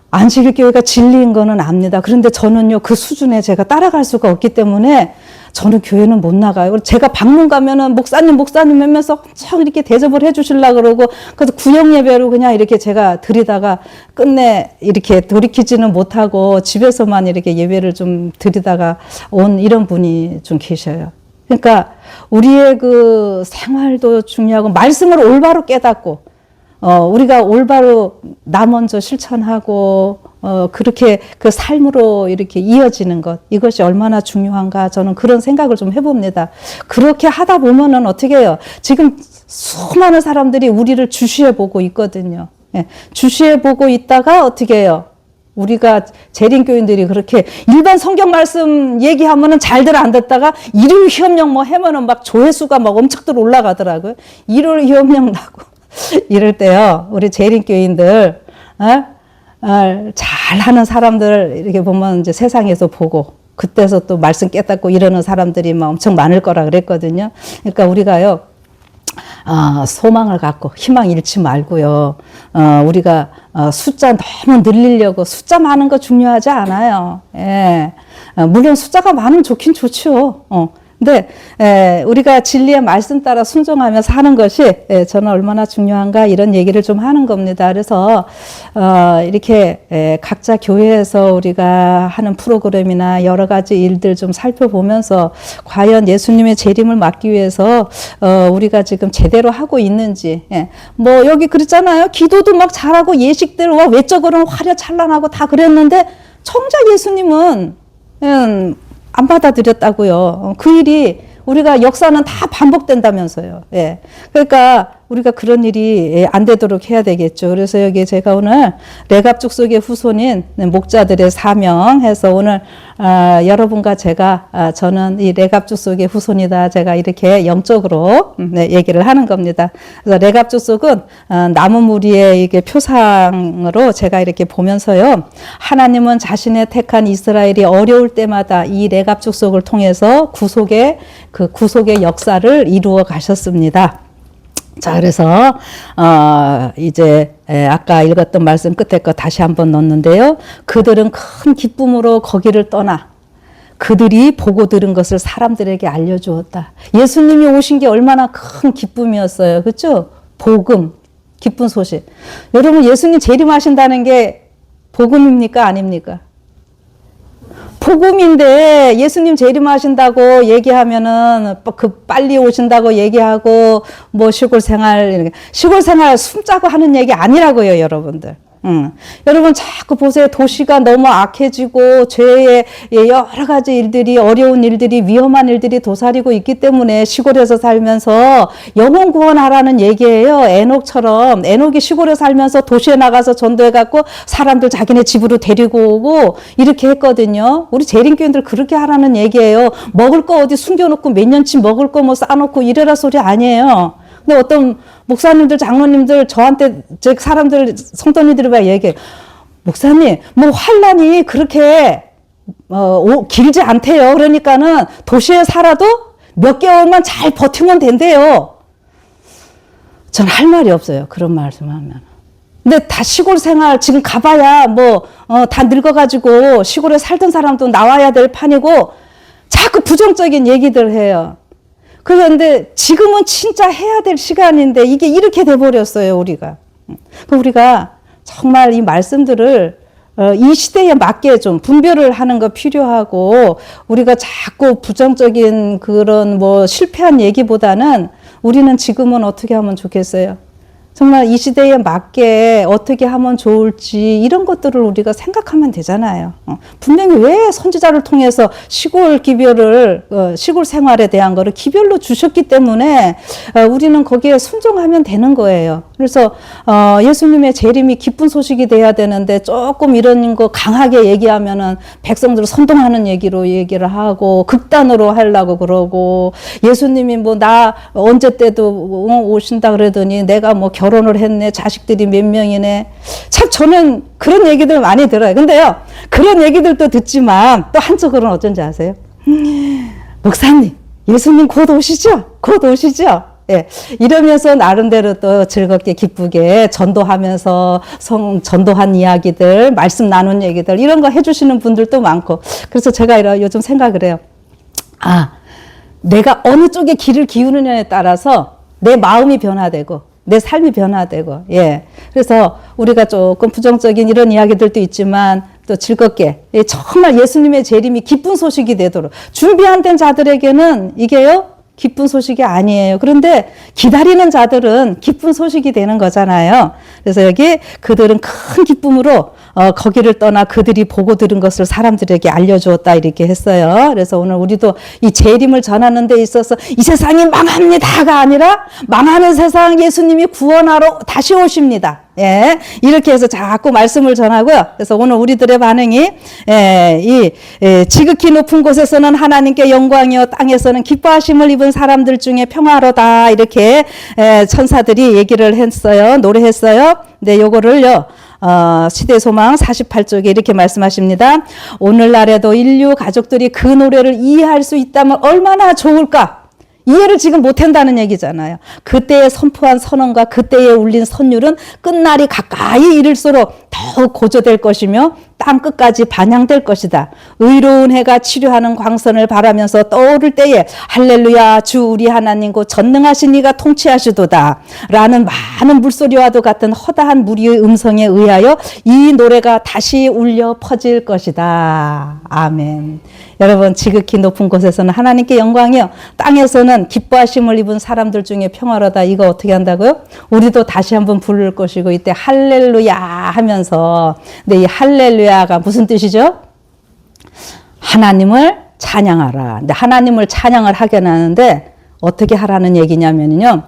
안식일 교회가 진리인 거는 압니다. 그런데 저는요, 그 수준에 제가 따라갈 수가 없기 때문에 저는 교회는 못 나가요. 제가 방문 가면은 목사님 하면서 엄청 이렇게 대접을 해 주시려고 그러고, 그래서 구역 예배로 그냥 이렇게 제가 드리다가 끝내 이렇게 돌이키지는 못하고 집에서만 이렇게 예배를 좀 드리다가 온 이런 분이 좀 계셔요. 그러니까 우리의 그 생활도 중요하고, 말씀을 올바로 깨닫고, 우리가 올바로 나 먼저 실천하고, 그렇게 그 삶으로 이렇게 이어지는 것, 이것이 얼마나 중요한가, 저는 그런 생각을 좀 해봅니다. 그렇게 하다 보면은 어떻게 해요? 지금 수많은 사람들이 우리를 주시해보고 있거든요. 예, 주시해보고 있다가 어떻게 해요? 우리가 재림교인들이 그렇게 일반 성경 말씀 얘기하면은 잘들 안 듣다가 일요일 협력 뭐 하면은 막 조회수가 막 엄청들 올라가더라고요. 일요일 협력 나고. 이럴 때요, 우리 재림교인들, 잘하는 사람들 이렇게 보면 이제 세상에서 보고, 그때서 또 말씀 깨닫고 이러는 사람들이 막 엄청 많을 거라 그랬거든요. 그러니까 우리가요, 소망을 갖고 희망 잃지 말고요, 우리가 숫자 너무 늘리려고, 숫자 많은 거 중요하지 않아요. 예. 물론 숫자가 많으면 좋긴 좋죠. 근데 우리가 진리의 말씀 따라 순종하며 사는 것이 저는 얼마나 중요한가 이런 얘기를 좀 하는 겁니다. 그래서 이렇게 각자 교회에서 우리가 하는 프로그램이나 여러 가지 일들 좀 살펴보면서 과연 예수님의 재림을 막기 위해서 우리가 지금 제대로 하고 있는지, 뭐 여기 그랬잖아요. 기도도 막 잘하고 예식들 외적으로는 화려찬란하고 다 그랬는데 정작 예수님은 안 받아들였다고요. 그 일이 우리가 역사는 다 반복된다면서요. 예. 그러니까 우리가 그런 일이 안 되도록 해야 되겠죠. 그래서 여기 제가 오늘 레갑 족속의 후손인 목자들의 사명 해서 오늘 여러분과 제가 저는 이 레갑 족속의 후손이다. 제가 이렇게 영적으로 얘기를 하는 겁니다. 그래서 레갑 족속은 나무 무리의 이게 표상으로 제가 이렇게 보면서요. 하나님은 자신의 택한 이스라엘이 어려울 때마다 이 레갑 족속을 통해서 구속의 역사를 이루어 가셨습니다. 자, 그래서 이제 아까 읽었던 말씀 끝에 거 다시 한번 넣었는데요. 그들은 큰 기쁨으로 거기를 떠나 그들이 보고 들은 것을 사람들에게 알려주었다. 예수님이 오신 게 얼마나 큰 기쁨이었어요. 그렇죠? 복음, 기쁜 소식. 여러분, 예수님 재림하신다는 게 복음입니까? 아닙니까? 복음인데 예수님 재림하신다고 얘기하면은 그 빨리 오신다고 얘기하고 뭐 시골 생활 숨자고 하는 얘기 아니라고요, 여러분들. 여러분 자꾸 보세요. 도시가 너무 악해지고 죄의 여러 가지 일들이 어려운 일들이 위험한 일들이 도사리고 있기 때문에 시골에서 살면서 영혼 구원하라는 얘기예요. 에녹처럼 에녹이 시골에 살면서 도시에 나가서 전도해갖고 사람들 자기네 집으로 데리고 오고 이렇게 했거든요. 우리 재림교인들 그렇게 하라는 얘기예요. 먹을 거 어디 숨겨놓고 몇 년치 먹을 거 뭐 싸놓고 이래라 소리 아니에요. 근데 어떤 목사님들, 장로님들 저한테 제 사람들 성도님들이 막 얘기해. 목사님, 뭐 환란이 그렇게 길지 않대요. 그러니까는 도시에 살아도 몇 개월만 잘 버티면 된대요. 전 할 말이 없어요. 그런 말씀하면. 근데 다 시골 생활 지금 가봐야 다 늙어가지고 시골에 살던 사람도 나와야 될 판이고 자꾸 부정적인 얘기들 해요. 그런데 지금은 진짜 해야 될 시간인데 이게 이렇게 돼버렸어요, 우리가. 우리가 정말 이 말씀들을 이 시대에 맞게 좀 분별을 하는 거 필요하고 우리가 자꾸 부정적인 그런 실패한 얘기보다는 우리는 지금은 어떻게 하면 좋겠어요? 정말 이 시대에 맞게 어떻게 하면 좋을지 이런 것들을 우리가 생각하면 되잖아요. 분명히 왜 선지자를 통해서 시골 기별을 시골 생활에 대한 거를 기별로 주셨기 때문에 우리는 거기에 순종하면 되는 거예요. 그래서 예수님의 재림이 기쁜 소식이 돼야 되는데 조금 이런 거 강하게 얘기하면은 백성들을 선동하는 얘기로 얘기를 하고 극단으로 하려고 그러고 예수님이 나 언제 때도 오신다 그러더니 내가 결혼을 했네. 자식들이 몇 명이네. 참 저는 그런 얘기들 많이 들어요. 근데요. 그런 얘기들도 듣지만 또 한쪽으로는 어쩐지 아세요? 목사님, 예수님 곧 오시죠? 곧 오시죠? 예. 이러면서 나름대로 또 즐겁게 기쁘게 전도하면서 전도한 이야기들, 말씀 나눈 얘기들 이런 거 해주시는 분들도 많고 그래서 제가 요즘 생각을 해요. 내가 어느 쪽에 귀를 기울이느냐에 따라서 내 마음이 변화되고 내 삶이 변화되고, 그래서 우리가 조금 부정적인 이런 이야기들도 있지만 또 즐겁게, 정말 예수님의 재림이 기쁜 소식이 되도록 준비 안 된 자들에게는 이게요, 기쁜 소식이 아니에요. 그런데 기다리는 자들은 기쁜 소식이 되는 거잖아요. 그래서 여기 그들은 큰 기쁨으로 거기를 떠나 그들이 보고 들은 것을 사람들에게 알려주었다 이렇게 했어요. 그래서 오늘 우리도 이 재림을 전하는 데 있어서 이 세상이 망합니다가 아니라 망하는 세상 예수님이 구원하러 다시 오십니다. 이렇게 해서 자꾸 말씀을 전하고요. 그래서 오늘 우리들의 반응이 지극히 높은 곳에서는 하나님께 영광이요 땅에서는 기뻐하심을 입은 사람들 중에 평화로다 이렇게 천사들이 얘기를 했어요. 노래했어요. 네, 요거를요. 시대소망 48쪽에 이렇게 말씀하십니다. 오늘날에도 인류 가족들이 그 노래를 이해할 수 있다면 얼마나 좋을까? 이해를 지금 못한다는 얘기잖아요. 그때에 선포한 선언과 그때에 울린 선율은 끝날이 가까이 이를수록 더욱 고조될 것이며 땅 끝까지 반향될 것이다. 의로운 해가 치료하는 광선을 바라면서 떠오를 때에 할렐루야 주 우리 하나님 곧 전능하신 이가 통치하시도다 라는 많은 물소리와도 같은 허다한 무리의 음성에 의하여 이 노래가 다시 울려 퍼질 것이다. 아멘. 여러분 지극히 높은 곳에서는 하나님께 영광이요 땅에서는 기뻐하심을 입은 사람들 중에 평화로다. 이거 어떻게 한다고요? 우리도 다시 한번 부를 것이고 이때 할렐루야 하면서 근데 이 할렐루야가 무슨 뜻이죠? 하나님을 찬양하라. 근데 하나님을 찬양을 하게 하는데 어떻게 하라는 얘기냐면요.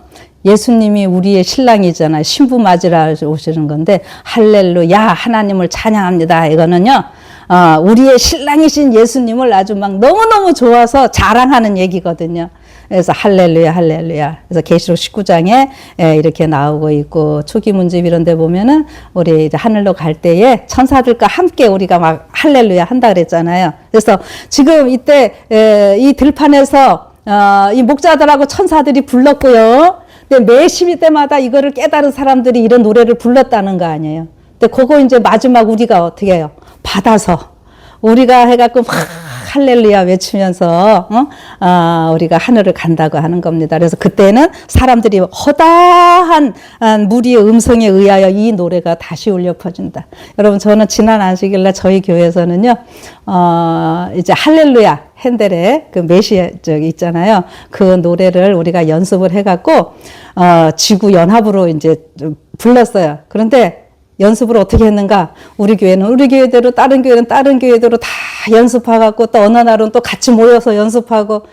예수님이 우리의 신랑이잖아요. 신부 맞으러 오시는 건데 할렐루야 하나님을 찬양합니다. 이거는요. 우리의 신랑이신 예수님을 아주 막 너무너무 좋아서 자랑하는 얘기거든요. 그래서 할렐루야 할렐루야. 그래서 계시록 19장에 이렇게 나오고 있고 초기 문집 이런 데 보면은 우리 이제 하늘로 갈 때에 천사들과 함께 우리가 막 할렐루야 한다 그랬잖아요. 그래서 지금 이때 이 들판에서 이 목자들하고 천사들이 불렀고요. 근데 매 시위 때마다 이거를 깨달은 사람들이 이런 노래를 불렀다는 거 아니에요. 근데 그거 이제 마지막 우리가 어떻게 해요? 받아서 우리가 해갖고 막 할렐루야 외치면서 우리가 하늘을 간다고 하는 겁니다. 그래서 그때는 사람들이 허다한 무리의 음성에 의하여 이 노래가 다시 울려 퍼진다. 여러분 저는 지난 안식일날 저희 교회에서는요 이제 할렐루야 핸델의 그 메시아 저기 있잖아요. 그 노래를 우리가 연습을 해갖고 지구 연합으로 이제 불렀어요. 그런데 연습을 어떻게 했는가? 우리 교회는 우리 교회대로 다른 교회는 다른 교회대로 다 연습하고 또 어느 날은 또 같이 모여서 연습하고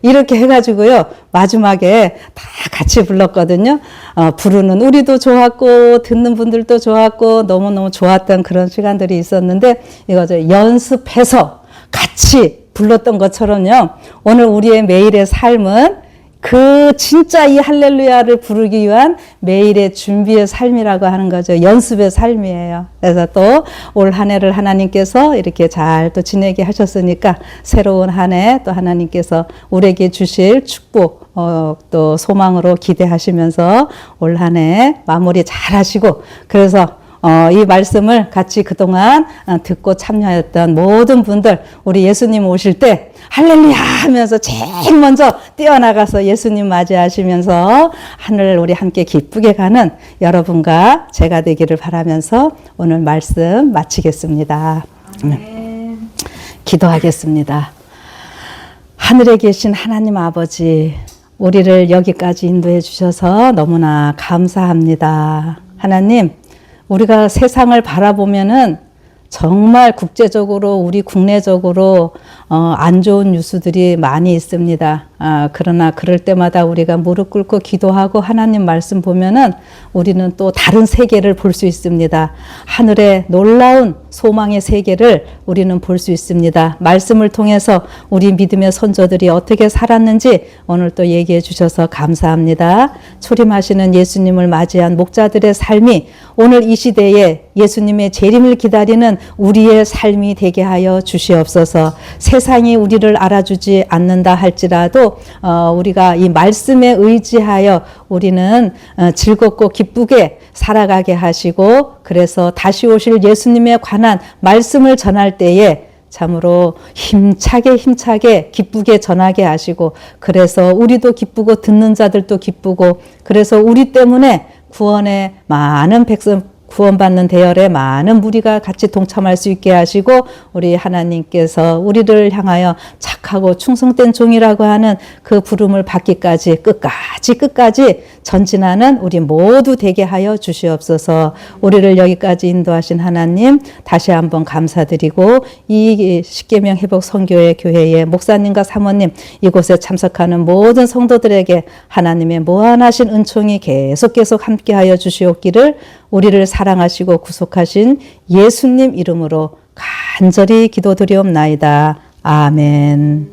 이렇게 해가지고요 마지막에 다 같이 불렀거든요. 부르는 우리도 좋았고 듣는 분들도 좋았고 너무너무 좋았던 그런 시간들이 있었는데 이거죠. 연습해서 같이 불렀던 것처럼요 오늘 우리의 매일의 삶은 그 진짜 이 할렐루야를 부르기 위한 매일의 준비의 삶이라고 하는 거죠. 연습의 삶이에요. 그래서 또 올 한 해를 하나님께서 이렇게 잘 또 지내게 하셨으니까 새로운 한 해 또 하나님께서 우리에게 주실 축복 또 소망으로 기대하시면서 올 한 해 마무리 잘 하시고 그래서 이 말씀을 같이 그동안 듣고 참여했던 모든 분들 우리 예수님 오실 때 할렐루야 하면서 제일 먼저 뛰어나가서 예수님 맞이하시면서 하늘을 우리 함께 기쁘게 가는 여러분과 제가 되기를 바라면서 오늘 말씀 마치겠습니다. 기도하겠습니다. 하늘에 계신 하나님 아버지 우리를 여기까지 인도해 주셔서 너무나 감사합니다. 하나님 우리가 세상을 바라보면은 정말 국제적으로 우리 국내적으로 안 좋은 뉴스들이 많이 있습니다. 그러나 그럴 때마다 우리가 무릎 꿇고 기도하고 하나님 말씀 보면은 우리는 또 다른 세계를 볼 수 있습니다. 하늘의 놀라운 소망의 세계를 우리는 볼 수 있습니다. 말씀을 통해서 우리 믿음의 선조들이 어떻게 살았는지 오늘 또 얘기해 주셔서 감사합니다. 초림하시는 예수님을 맞이한 목자들의 삶이 오늘 이 시대에 예수님의 재림을 기다리는 우리의 삶이 되게 하여 주시옵소서. 세상이 우리를 알아주지 않는다 할지라도 우리가 이 말씀에 의지하여 우리는 즐겁고 기쁘게 살아가게 하시고 그래서 다시 오실 예수님에 관한 말씀을 전할 때에 참으로 힘차게 기쁘게 전하게 하시고 그래서 우리도 기쁘고 듣는 자들도 기쁘고 그래서 우리 때문에 구원의 많은 백성 구원받는 대열에 많은 무리가 같이 동참할 수 있게 하시고 우리 하나님께서 우리를 향하여 착하고 충성된 종이라고 하는 그 부름을 받기까지 끝까지 전진하는 우리 모두 되게 하여 주시옵소서. 우리를 여기까지 인도하신 하나님 다시 한번 감사드리고 이 십계명 회복 선교회 교회의 목사님과 사모님 이곳에 참석하는 모든 성도들에게 하나님의 무한하신 은총이 계속 함께하여 주시옵기를 우리를 사랑하시고 구속하신 예수님 이름으로 간절히 기도드리옵나이다. 아멘.